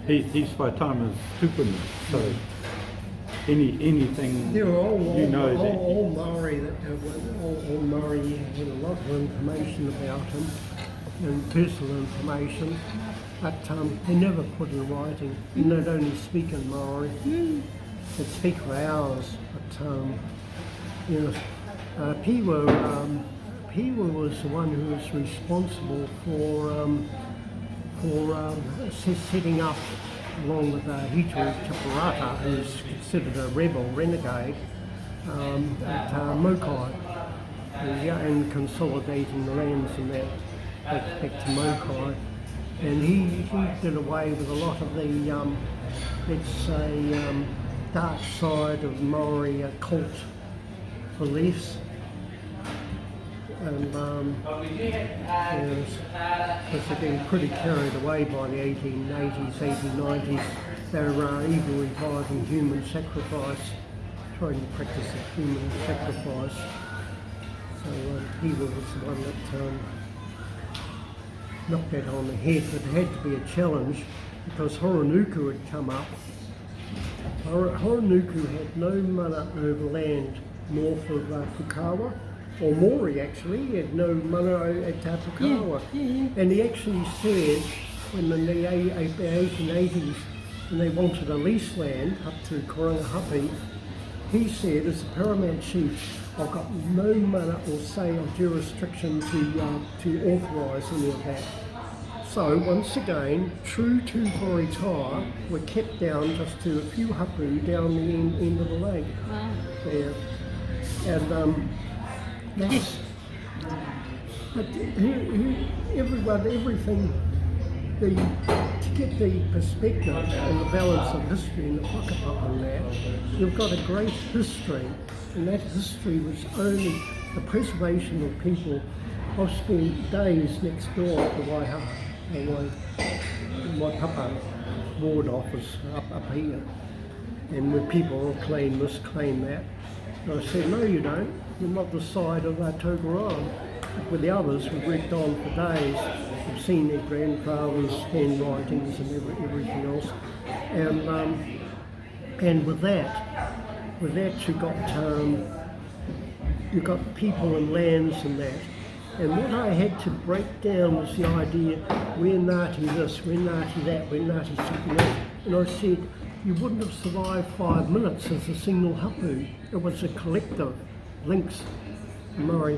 He's Whaitaima's tupuna, so anything There were all Maori that all Maori had a lot of information about him and personal information, but they never put in writing. And they'd only speak in Maori. They'd speak for hours, but Piwa was the one who was responsible for setting up, along with Hitui Taparata, who's considered a rebel renegade, at Mokai, and consolidating the lands and that back to Mokai. And he did away with a lot of the, let's say, dark side of Maori occult beliefs. And because they're getting pretty carried away by the 1880s, 1890s. They're even reviving human sacrifice, trying to practice a human sacrifice. So he was the one that knocked that on the head, but it had to be a challenge because Horonuku had come up. Horonuku had no mana over land north of Pukawa, or Maori actually. He had no mana at Pukawa. And he actually said, when in the 1880s, when they wanted a lease land up to Korangahape, he said, as the paramount chief, I've got no mana or say or jurisdiction to authorise any of that. So once again, true to Whaitaima, were kept down just to a few hapu down the end of the lake. Wow. There. And that's, but everything, to get the perspective and the balance of history and the whakapapa on that, you've got a great history, and that history was only the preservation of people. I've spent days next door at the Waipapa ward office up here, and when people will claim this, claim that, and I said, no you don't, you're not the side of Taupo. With the others, we've worked on for days, we've seen their grandfathers' handwritings and everything else, and with that you got people and lands and that. And what I had to break down was the idea, we're Ngāti this, we're Ngāti that, we're Ngāti something else. And I said, you wouldn't have survived 5 minutes as a single hapu. It was a collective links, Maori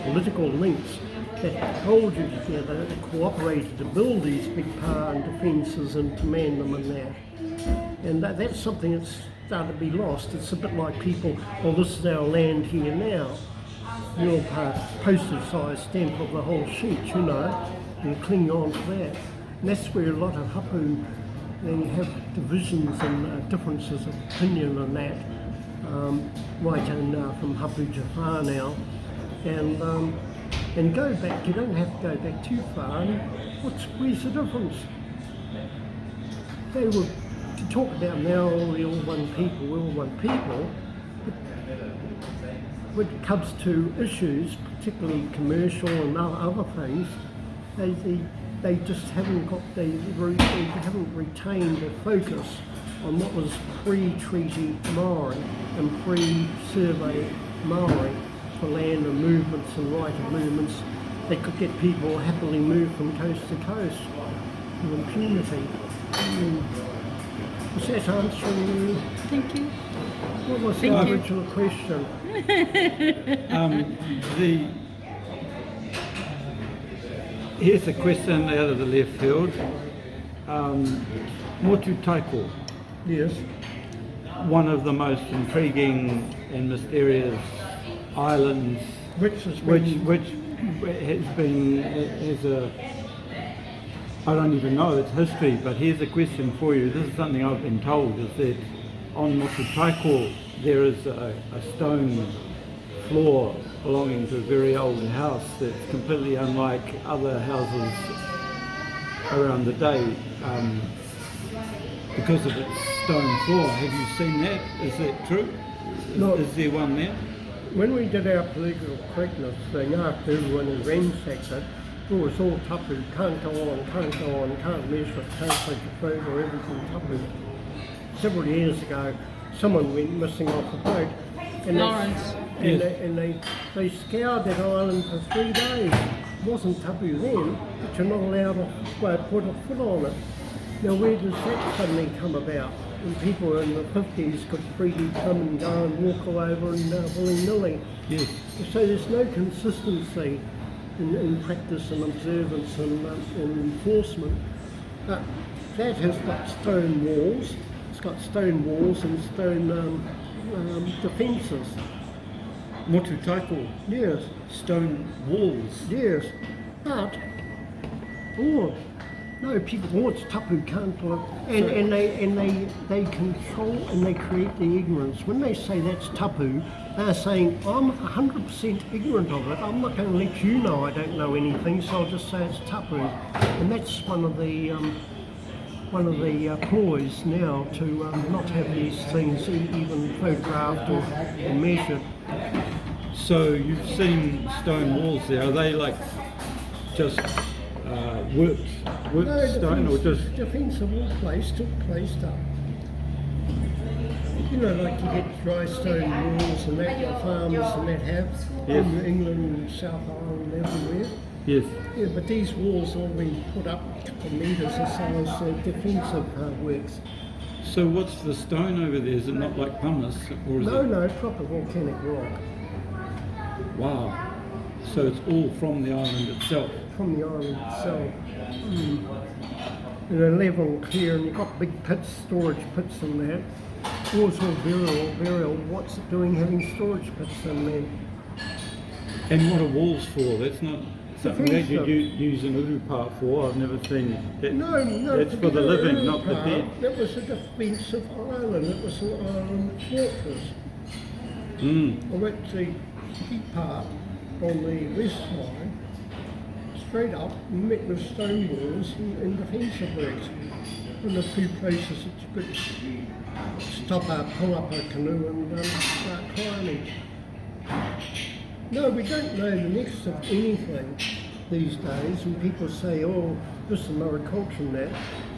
political links, that held you together, that cooperated to build these big pa and defences and to man them and that. And that's something that's started to be lost. It's a bit like people, well, this is our land here now. You're postage size stamp of the whole sheet, you know, and cling on to that. And that's where a lot of hapu, they have divisions and differences of opinion on that. Right, and from hapu to whānau, and go back. You don't have to go back too far. And where's the difference? They were to talk about now we're all one people, we're all one people. When it comes to issues, particularly commercial and other things, they just haven't got they haven't retained the focus on what was pre-treaty Maori and pre-survey Maori for land and movements and right of movements. They could get people happily moved from coast to coast with impunity. Was that answering you? Thank you. What was the original question? Here's a question out of the left field. Motu Taiko, Yes. one of the most intriguing and mysterious islands, Which has which been has a, I don't even know its history, but here's a question for you. This is something I've been told, is that on Motu Taiko there is a stone floor belonging to a very old house that's completely unlike other houses around the day because of its stone floor. Have you seen that? Is that true? No. Is there one there? When we did our political correctness thing, after everyone had ransacked it, it was all tapu, can't go on, can't measure it, can't take a photo, everything tapu. Several years ago, someone went missing off a boat. And Lawrence. They scoured that island for 3 days. It wasn't tapu then, but you're not allowed to put a foot on it. Now where does that suddenly come about? When people in the 50s could freely come and go and walk all over and willy-nilly. Yes. So there's no consistency in practice and observance and enforcement. But that has got stone walls. It's got stone walls and stone defences. Motu Taiko, Yes, stone walls. yes. But no, people it's tapu can't do it, and they control and they create the ignorance. When they say that's tapu, they're saying I'm 100% ignorant of it. I'm not going to let you know I don't know anything, so I'll just say it's tapu, and that's one of the ploys now to not have these things even photographed or measured. So you've seen stone walls there. Are they like just worked stone or just? Defence of all place took place up. You know, like you get dry stone walls and that the farmers and that have Yes. in England, South Island, everywhere. Yes. Yeah, but these walls all been put up a couple of metres or so as defensive works. So what's the stone over there? Is it not like pumice or is it? No, proper volcanic rock Wow. So it's all from the island itself. from the island itself. And they're level and clear, and you've got big pits, storage pits in there. Walls all burial. What's it doing having storage pits in there? And what are walls for? That's not something that you Defensive. use an uru part for. I've never seen that. No, That's for the living, not the dead. That was a defensive island. It was an island fortress. Mm. I went to the ski part on the west side, straight up, and met with stone walls and defensive works. And the two places that you could pull up a canoe and start climbing. No, we don't know the next of anything these days, and people say, oh, this is mariculture and that.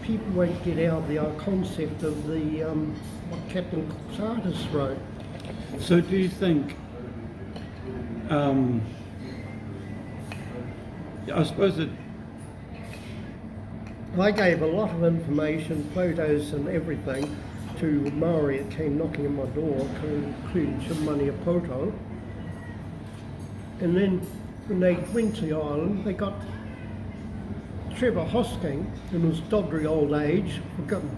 People won't get out the concept of the what Captain Cook's artist wrote. So do you think, I suppose it, I gave a lot of information, photos and everything to Maori that came knocking on my door, including Chimani Apoto. And then when they went to the island, they got Trevor Hosking in his doggery old age,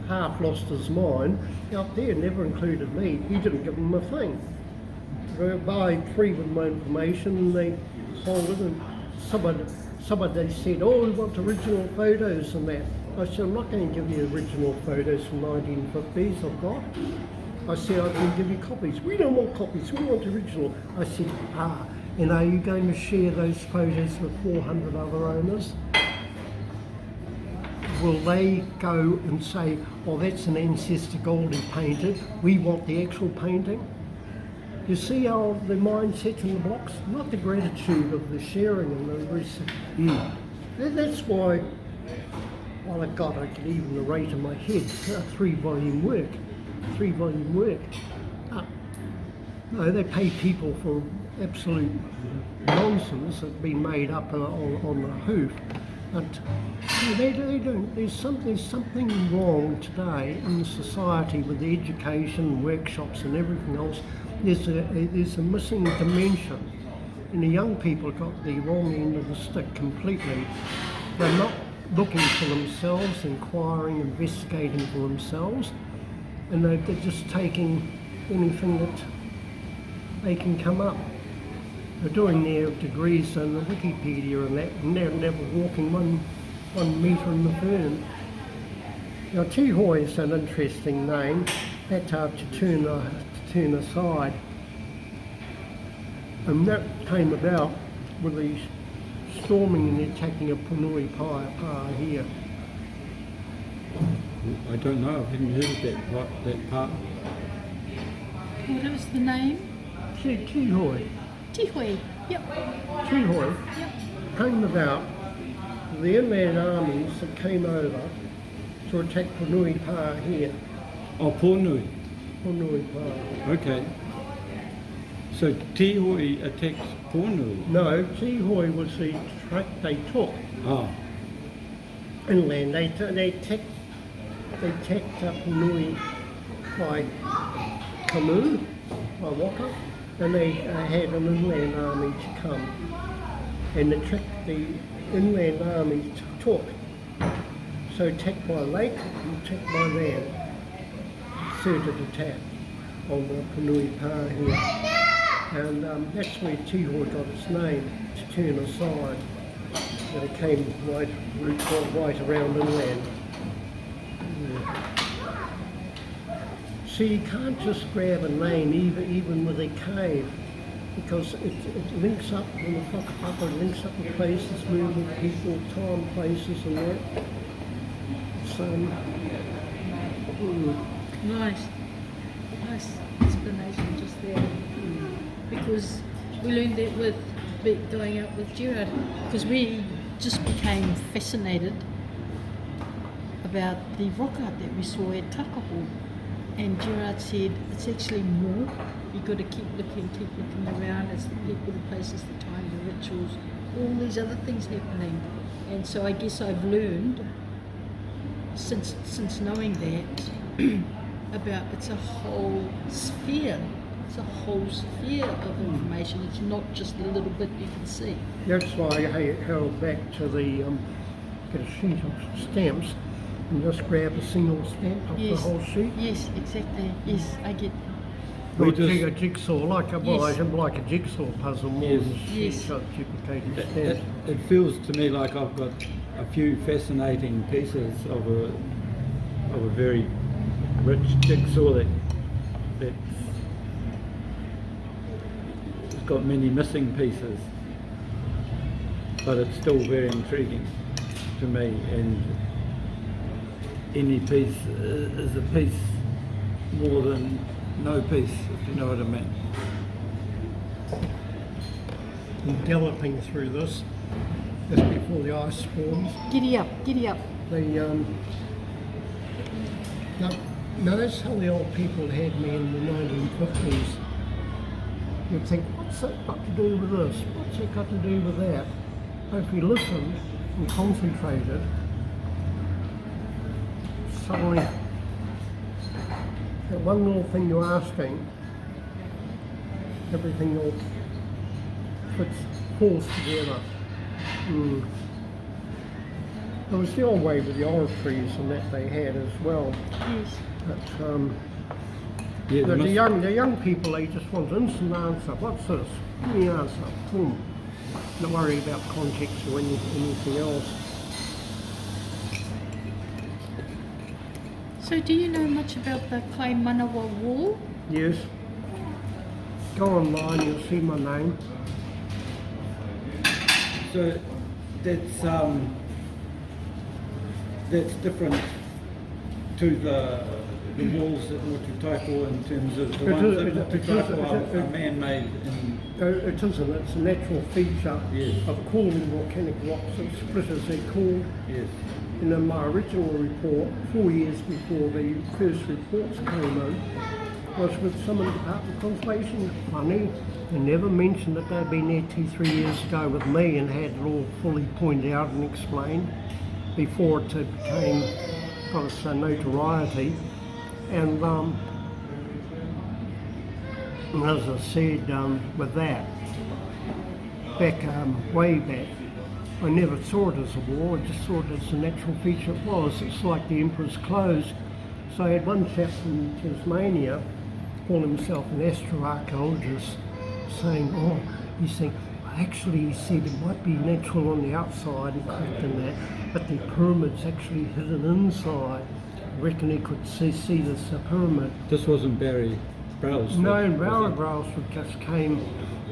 half lost his mind, out there, never included me. He didn't give them a thing. They buy free with my information and they hold it, and somebody they said, oh, we want original photos and that. I said, I'm not going to give you original photos from 1950s I've got. I said, I can give you copies. We don't want copies, we want original. I said, And are you going to share those photos with 400 other owners? Will they go and say, oh, that's an ancestor Goldie painted, we want the actual painting? You see how the mindset in the blocks? Not the gratitude of the sharing and the rest. That's why, well, God, I can even narrate in my head, 3-volume work. No, they pay people for absolute nonsense that's been made up on the hoof. But they don't. There's something wrong today in the society with the education, workshops and everything else. There's a missing dimension, and the young people got the wrong end of the stick completely. They're not looking for themselves, inquiring, investigating for themselves, and they're just taking anything that they can come up. They're doing their degrees in the Wikipedia and that, and they're never walking one metre in the fern. Now Tihoi is an interesting name, matā to turn aside, and that came about with the storming and attacking of Punui Pa here. I don't know, I haven't heard of that part. What was the name? Tihoi. Tihoi. Yep. Tihoi Yep. came about the inland armies that came over to attack Punui Pa here. Oh, Pōnui. Punui Pa. Okay. So Tihoi attacks Pōnui. No, Tihoi was the track they took Ah, inland. They attacked Punui by Camus, by Waka, and they had an inland army to come. And the trick the inland army took, so attacked by lake and attacked by land, concerted attack on the Punui Pa here. And that's where Tihoi got its name, to turn aside. And it came right around inland. So you can't just grab a name even with a cave, because it links up when the whakapapa links up with places, movement, people, time, places and that. So, Nice explanation just there. Because we learned that with going out with Gerard, because we just became fascinated about the rock art that we saw at Taupo. And Gerard said, it's actually more. You've got to keep looking around. It's the people, the places, the time, the rituals, all these other things happening. And so I guess I've learned, since knowing that, about it's a whole sphere. It's a whole sphere of information. It's not just a little bit you can see. that's why I held back to the get a sheet of stamps and just grab a single stamp off the whole sheet. Yes, exactly. Yes, I get. We Or just- a jigsaw, like a jigsaw puzzle more Yes. than Yes. sheets of duplicated It stamps. feels to me like I've got a few fascinating pieces of a very rich jigsaw that's got many missing pieces, but it's still very intriguing to me, and any piece is a piece more than no piece, if you know what I mean. Galloping through this, just before the ice forms. Giddy up, giddy up. Notice how the old people had me in the 1950s. You'd think, what's that got to do with this? What's it got to do with that? But if we listened and concentrated, suddenly that one little thing you're asking, everything all falls together. It was the old way with the oratories and that they had as well. Yes. But Yeah, the young people, they just want an instant answer. What's this? Give me an answer. Boom. Don't worry about context or anything else. So do you know much about the Kaimanawa Wall? Yes. Go online, you'll see my name. So that's different to the walls at Taupo in terms of the ones at Taupo are man-made. It isn't. It's a natural feature Yes. of cooling volcanic rocks and split as they're called. Yes. In my original report, 4 years before the first reports came in, was with some of the Department of Conservation. Funny, they never mentioned that they'd been there 2-3 years ago with me and had it all fully pointed out and explained before it became, got its notoriety. And as I said, with that, way back, I never saw it as a wall, I just saw it as a natural feature it was. It's like the Emperor's clothes. So I had one chap in Tasmania, calling himself an astroarchaeologist, saying, oh, he's saying, actually, he said it might be natural on the outside and correct in that, but the pyramid's actually hidden inside. I reckon he could see this pyramid. This wasn't Barry Brailsford? No, Barry Brailsford just came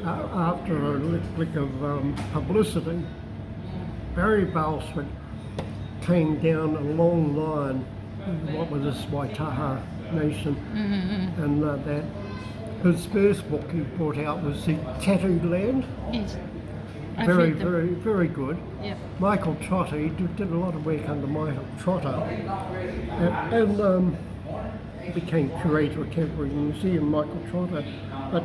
after a lick of publicity. Barry Brailsford came down a long line, what was this Whaitaima Nation, and that his first book he brought out was The Tattooed Land. Yes. I've Very, read them. very, very good. Yeah. Michael Trotter, he did a lot of work under Michael Trotter, and became curator of Temporary Museum, Michael Trotter. But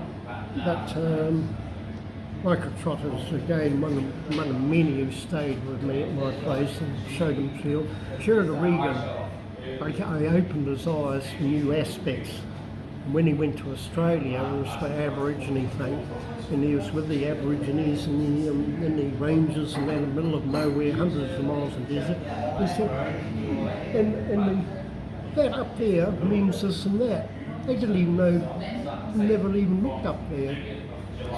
Michael Trotter's again one of many who stayed with me at my place and showed him field. Sheridan Regan, I opened his eyes to new aspects. When he went to Australia, it was the Aborigine thing, and he was with the Aborigines in the ranges and in the middle of nowhere, hundreds of miles of desert. He said, and that up there means this and that. They didn't even know, never even looked up there.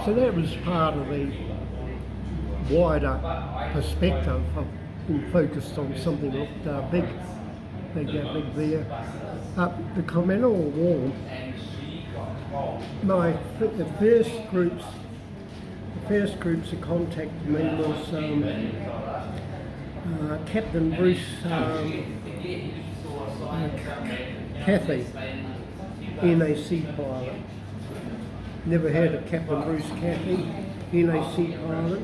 So that was part of the wider perspective of being focused on something that looked big there. The Communal Wall, the first groups that contacted me was Captain Bruce Cafe, NAC pilot. Never heard of Captain Bruce Cafe, NAC pilot.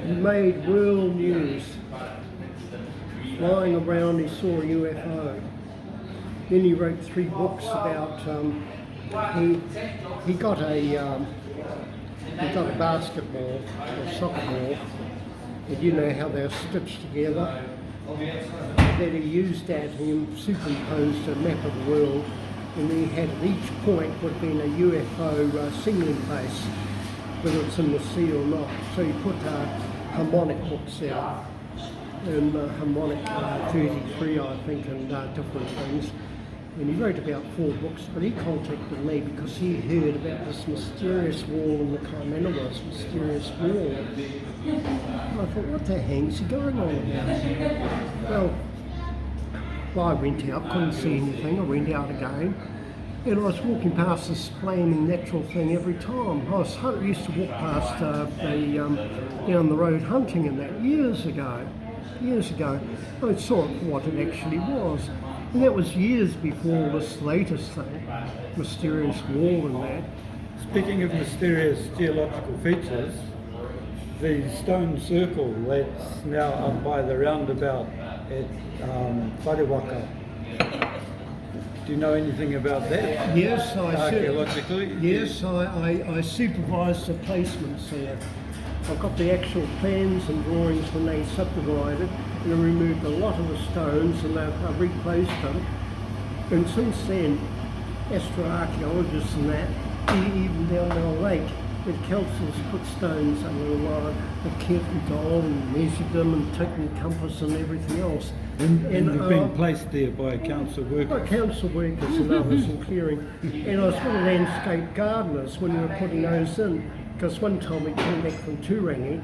He made world news. Flying around, he saw a UFO. Then he wrote 3 books about. He got a basketball or soccer ball, and you know how they're stitched together. Then he used that and he superimposed a map of the world, and he had at each point would have been a UFO signaling base, whether it's in the sea or not. So he put harmonic books out, and harmonic 33 I think, and different things. And he wrote about 4 books, but he contacted me because he heard about this mysterious wall in the Kaimanawas, mysterious wall. And I thought, what the hell's he going on about? Well, I went out, couldn't see anything, I went out again, and I was walking past this flaming natural thing every time. I used to walk past down the road hunting and that years ago. I saw it for what it actually was. And that was years before this latest thing, mysterious wall and that. Speaking of mysterious geological features, the stone circle that's now up by the roundabout at Whariwaka. Do you know anything about that? Yes, archaeologically? Yes, I supervised the placements there. I've got the actual plans and drawings when they subdivided, and I removed a lot of the stones and I replaced them. And since then, astroarchaeologists and that, even down our lake, the councils put stones under the line, they've carefully gone and measured them and taken the compass and everything else. And they've been placed there by council workers? By council workers and others in clearing. And I was with the landscape gardeners when we were putting those in, because one time we came back from Turangi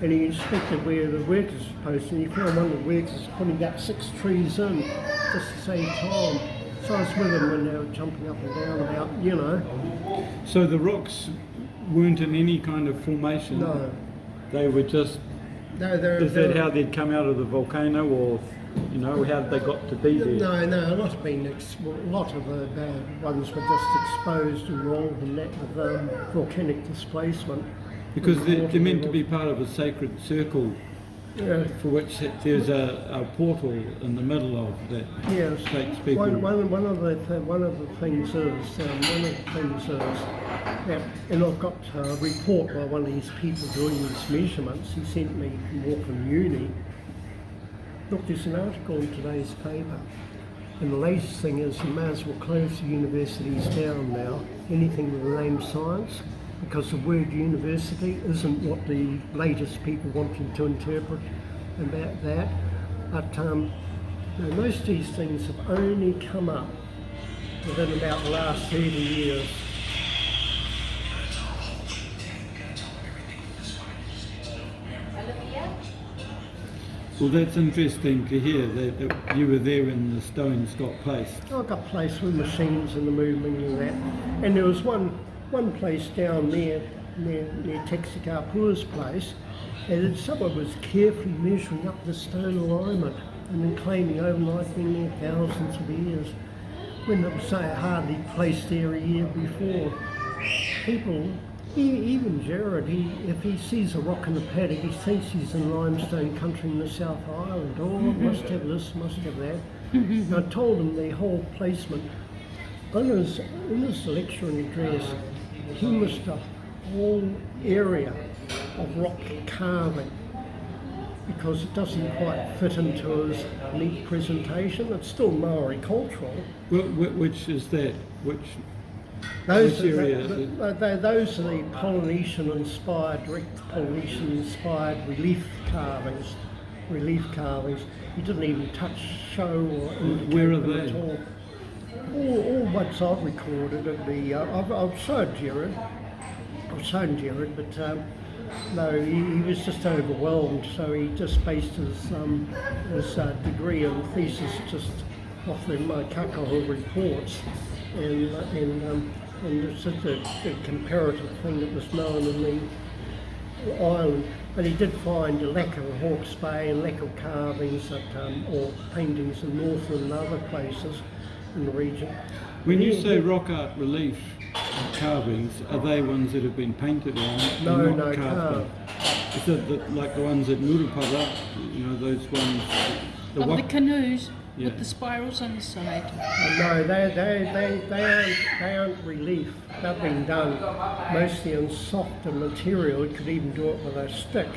and he inspected where the workers were posted, and he found one of the workers putting about 6 trees in just to save time. So I was with them when they were jumping up and down about, you know. So the rocks weren't in any kind of formation? No. they were just, No, is that how they'd come out of the volcano, or, you know, how they got to be there? No, a lot of the ones were just exposed and rolled and that with volcanic displacement. Because they're meant to be part of a sacred circle, Yeah. for which there's a portal in the middle of that Yes. takes people. One of the things is that, and I've got a report by one of these people doing these measurements. He sent me from Auckland Uni. Look, there's an article in today's paper, and the latest thing is you may as well close the universities down now. Anything with the name science, because the word university isn't what the latest people wanting to interpret about that. But no, most of these things have only come up within about the last 30 years. Well, that's interesting to hear that you were there when the stones got placed. I got placed with machines and the movement and that. And there was one place down there near Texikapua's place, and someone was carefully measuring up the stone alignment and then claiming overnight been there thousands of years, when it was so hardly placed there a year before. People, even Jared, if he sees a rock in the paddock, he thinks he's in limestone country in the South Island. Oh, must have this, must have that. And I told him the whole placement. In his lecturing address, he missed a whole area of rock carving because it doesn't quite fit into his neat presentation. It's still Maori cultural. Which is that? Those area? Those are the Polynesian-inspired, direct Polynesian-inspired relief carvings. He didn't even show or indicate Where are them they? at all. All what's I've recorded at the I've shown Jared, but no, he was just overwhelmed. So he just based his degree and thesis just off my kakaho reports, and it's just a comparative thing that was known in the island. But he did find a lack of Hawke's Bay and lack of carvings or paintings in Northland and other places in the region. When you say rock art relief carvings, are they ones that have been painted on? No, not carved? Is it like the ones at Murupara, you know, those ones? The canoes Yeah. with the spirals on the side. No, they aren't relief. They've been done mostly in softer material. You could even do it with a stick.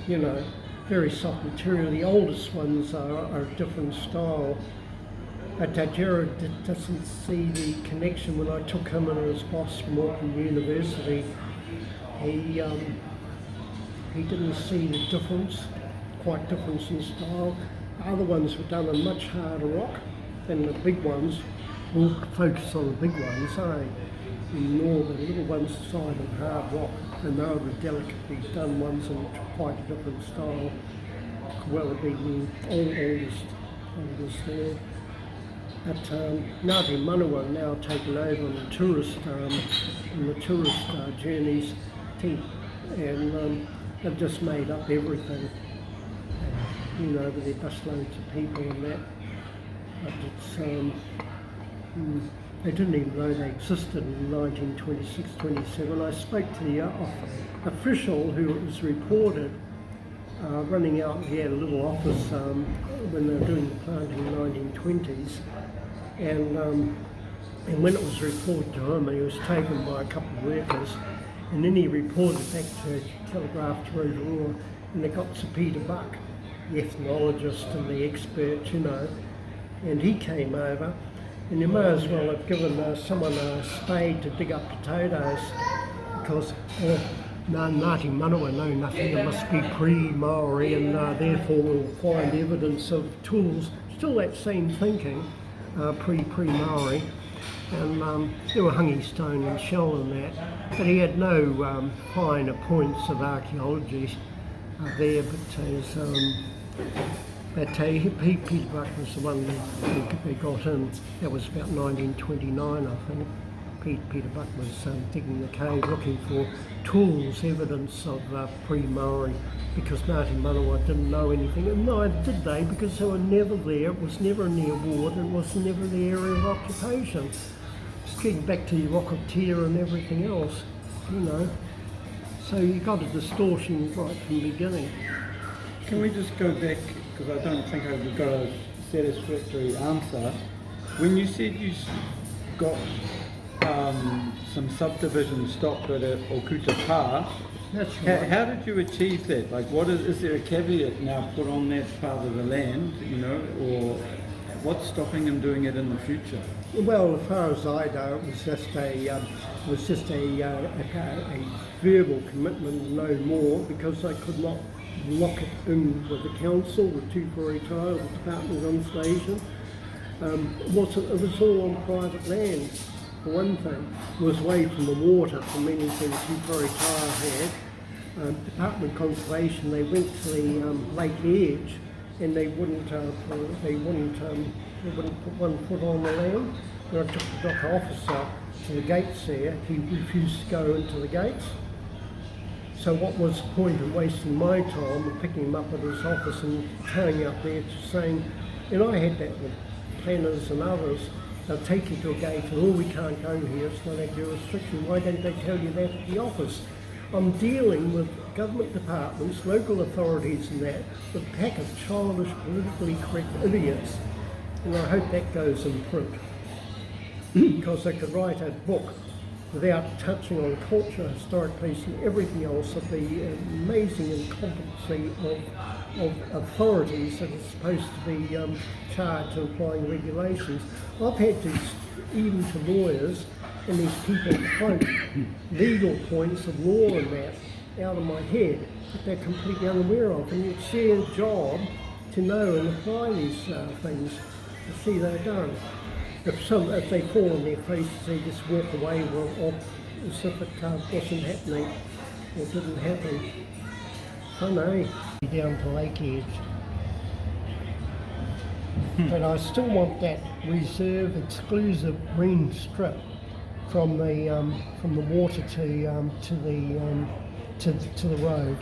You know, very soft material. The oldest ones are a different style. But Jared doesn't see the connection. When I took him and his boss from Auckland University, he didn't see the difference, quite difference in style. Other ones were done on much harder rock than the big ones. We'll focus on the big ones, ignore the little ones side of hard rock, and they were delicately done ones in quite a different style. Well, it'd be the oldest there. But Ngāti Manawa now taken over on the tourist journeys, and they've just made up everything. You know, with their busloads of people and that. But it's they didn't even know they existed in 1926, 27. I spoke to the official who was reported running out. He had a little office when they were doing the planting in the 1920s, and when it was reported to him, he was taken by a couple of workers, and then he reported back to Telegraph to Rotorua, and they got Sir Peter Buck, the ethnologist and the expert, you know, and he came over, and you may as well have given someone a spade to dig up potatoes, because Ngāti Manawa know nothing, it must be pre-Maori, and therefore we'll find evidence of tools, still that same thinking, pre-Maori, and there were hungy stone and shell and that, but he had no finer points of archaeology there, but Peter Buck was the one that they got in. That was about 1929, I think. Peter Buck was digging the cave looking for tools, evidence of pre-Maori, because Ngāti Manawa didn't know anything, and neither did they, because they were never there. It was never in the award, it was never the area of occupation. Getting back to the Okuta and everything else, you know. So you got a distortion right from the beginning. Can we just go back, because I don't think I've got a satisfactory answer. When you said you got some subdivision stopped at Okuta Pa, That's right. how did you achieve that? Like, what is there a caveat now put on that part of the land, you know, or what's stopping them doing it in the future? Well, as far as I know, it was just a verbal commitment, no more, because they could not lock it in with the council, the Taupo Museum, the Department of Conservation. It was all on private land, for one thing. It was away from the water, from anything Taupo Museum had. Department of Conservation, they went to the lake edge, and they wouldn't put one foot on the land. When I took the dock officer to the gates there, he refused to go into the gates. So what was the point of wasting my time and picking him up at his office and towing up there to saying, and I had that with planners and others, they'll take you to a gate and, oh, we can't go here, it's not our jurisdiction. Why don't they tell you that at the office? I'm dealing with government departments, local authorities and that, with a pack of childish, politically correct idiots. And I hope that goes in print. Because they could write a book without touching on culture, historic place and everything else of the amazing incompetency of authorities that are supposed to be charged with applying regulations. I've had to, even to lawyers, and these people quote legal points of law and that out of my head that they're completely unaware of, and it's their job to know and apply these things to see they're done. If they fall on their faces, they just walk away as if it wasn't happening or didn't happen. I know. Down to Lake Edge. But I still want that reserve exclusive green strip from the water to the road.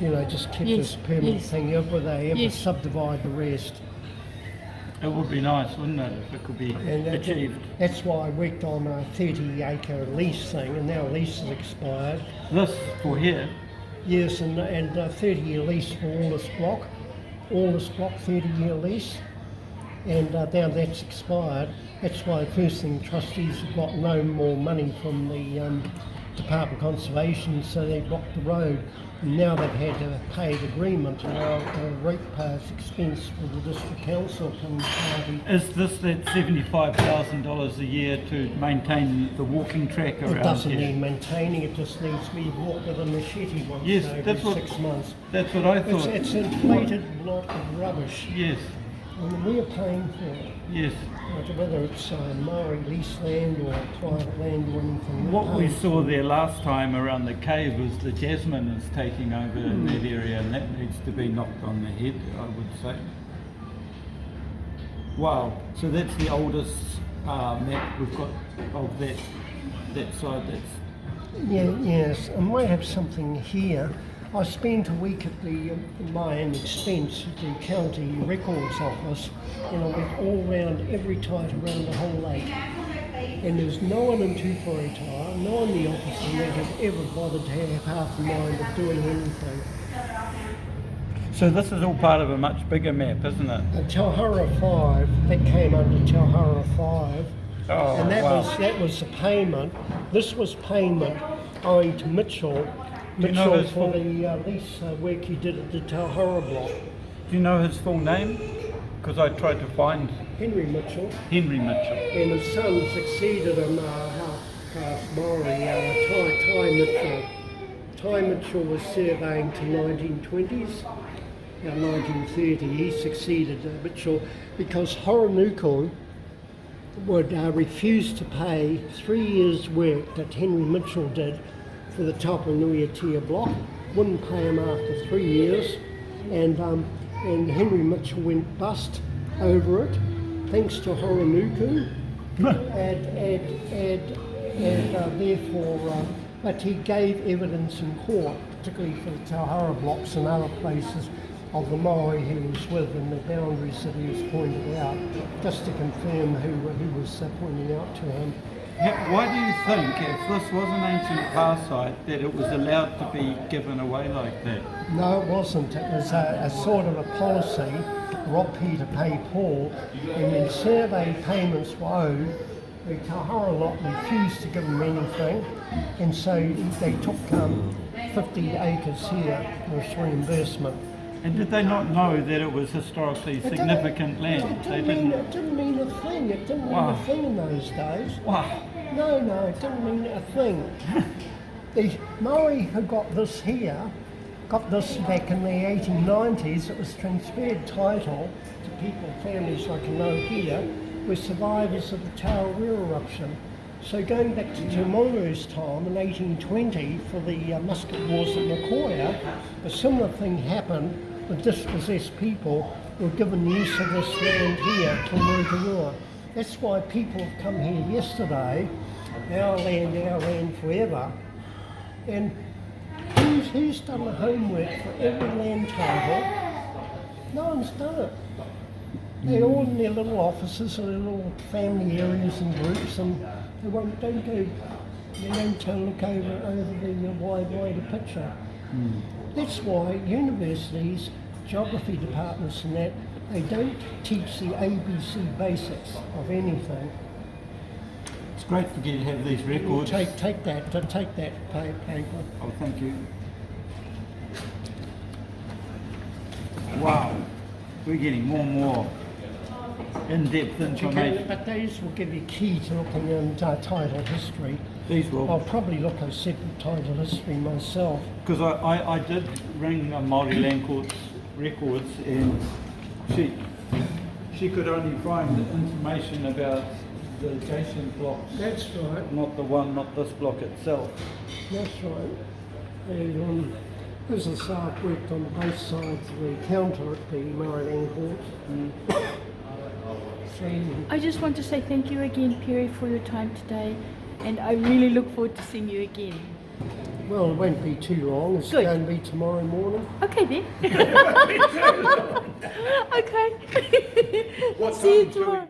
You know, just keep this permanent thing where they ever subdivide the rest. It would be nice, wouldn't it, if it could be achieved? That's why I worked on a 30-acre lease thing, and now lease is expired. This for here? Yes, and a 30-year lease for all this block. All this block, 30-year lease. And now that's expired. That's why the first thing trustees have got no more money from the Department of Conservation, so they blocked the road. And now they've had to pay the agreement, and now the ratepayers' expense for the district council can party. Is this that $75,000 a year to maintain the walking track around here? It doesn't need maintaining, it just needs to be walked with a machete once every 6 months. That's what I thought. It's an inflated block of rubbish. Yes. And we're paying for it. Yes. Whether it's Maori lease land or private land or anything. What we saw there last time around the cave was the jasmine is taking over in that area, and that needs to be knocked on the head, I would say. Wow, so that's the oldest map we've got of that side. Yes, I might have something here. I spent a week at my own expense at the county records office, and I went all round, every tide around the whole lake. And there's no one in Taupo Museum, no one in the office that have ever bothered to have half a mind of doing anything. So this is all part of a much bigger map, isn't it? Tauhara 5, that came under Tauhara 5. Oh, and wow. that was the payment. This was payment owing to Mitchell. Do you know his for full... the lease work he did at the Tauhara block. Do you know his full name? Because I tried to find... Henry Mitchell. Henry Mitchell. And his son succeeded him, half-caste Maori, Ty Mitchell. Ty Mitchell was surveying to 1920s. 1930, he succeeded Mitchell because Horonuku would refuse to pay 3 years' work that Henry Mitchell did for the Taupo TeWhare block, wouldn't pay him after 3 years, and Henry Mitchell went bust over it, thanks to Horonuku, therefore, but he gave evidence in court, particularly for the Tauhara blocks and other places, of the Maori he was with and the boundaries that he was pointed out, just to confirm who he was pointing out to him. Why do you think, if this was an ancient car site, that it was allowed to be given away like that? No, it wasn't. It was a sort of a policy, rob P to pay Paul, and when survey payments were owed, the Tauhara lot refused to give them anything, and so they took 50 acres here as reimbursement. And did they not know that it was historically significant land? It didn't mean a thing. It didn't mean a thing in those days. Wow. No, it didn't mean a thing. The Maori who got this here, got this back in the 1890s. It was transferred title to people, families like I know here, were survivors of the Tarawera eruption. So going back to Te Mungu's time in 1820 for the musket wars at Makoia, a similar thing happened. The dispossessed people were given use of this land here till Rotorua. That's why people have come here yesterday, our land forever. And who's done the homework for every land title? No one's done it. They're all in their little offices and their little family areas and groups, and they don't look over the wider picture. That's why universities, geography departments and that, they don't teach the ABC basics of anything. It's great for you to have these records. Take that paper. Oh, thank you. Wow, we're getting more and more in-depth information. But these will give you key to looking into title history. These will. I'll probably look at separate title history myself. Because I did ring Māori Land Court's records, and she could only find information about the adjacent blocks. That's right. Not this block itself. That's right. And as I say, I've worked on both sides of the counter at the Māori Land Court. I just want to say thank you again, Perry, for your time today, and I really look forward to seeing you again. Well, it won't be too long. It's Good. going to be tomorrow morning. Okay then. Okay. See you tomorrow.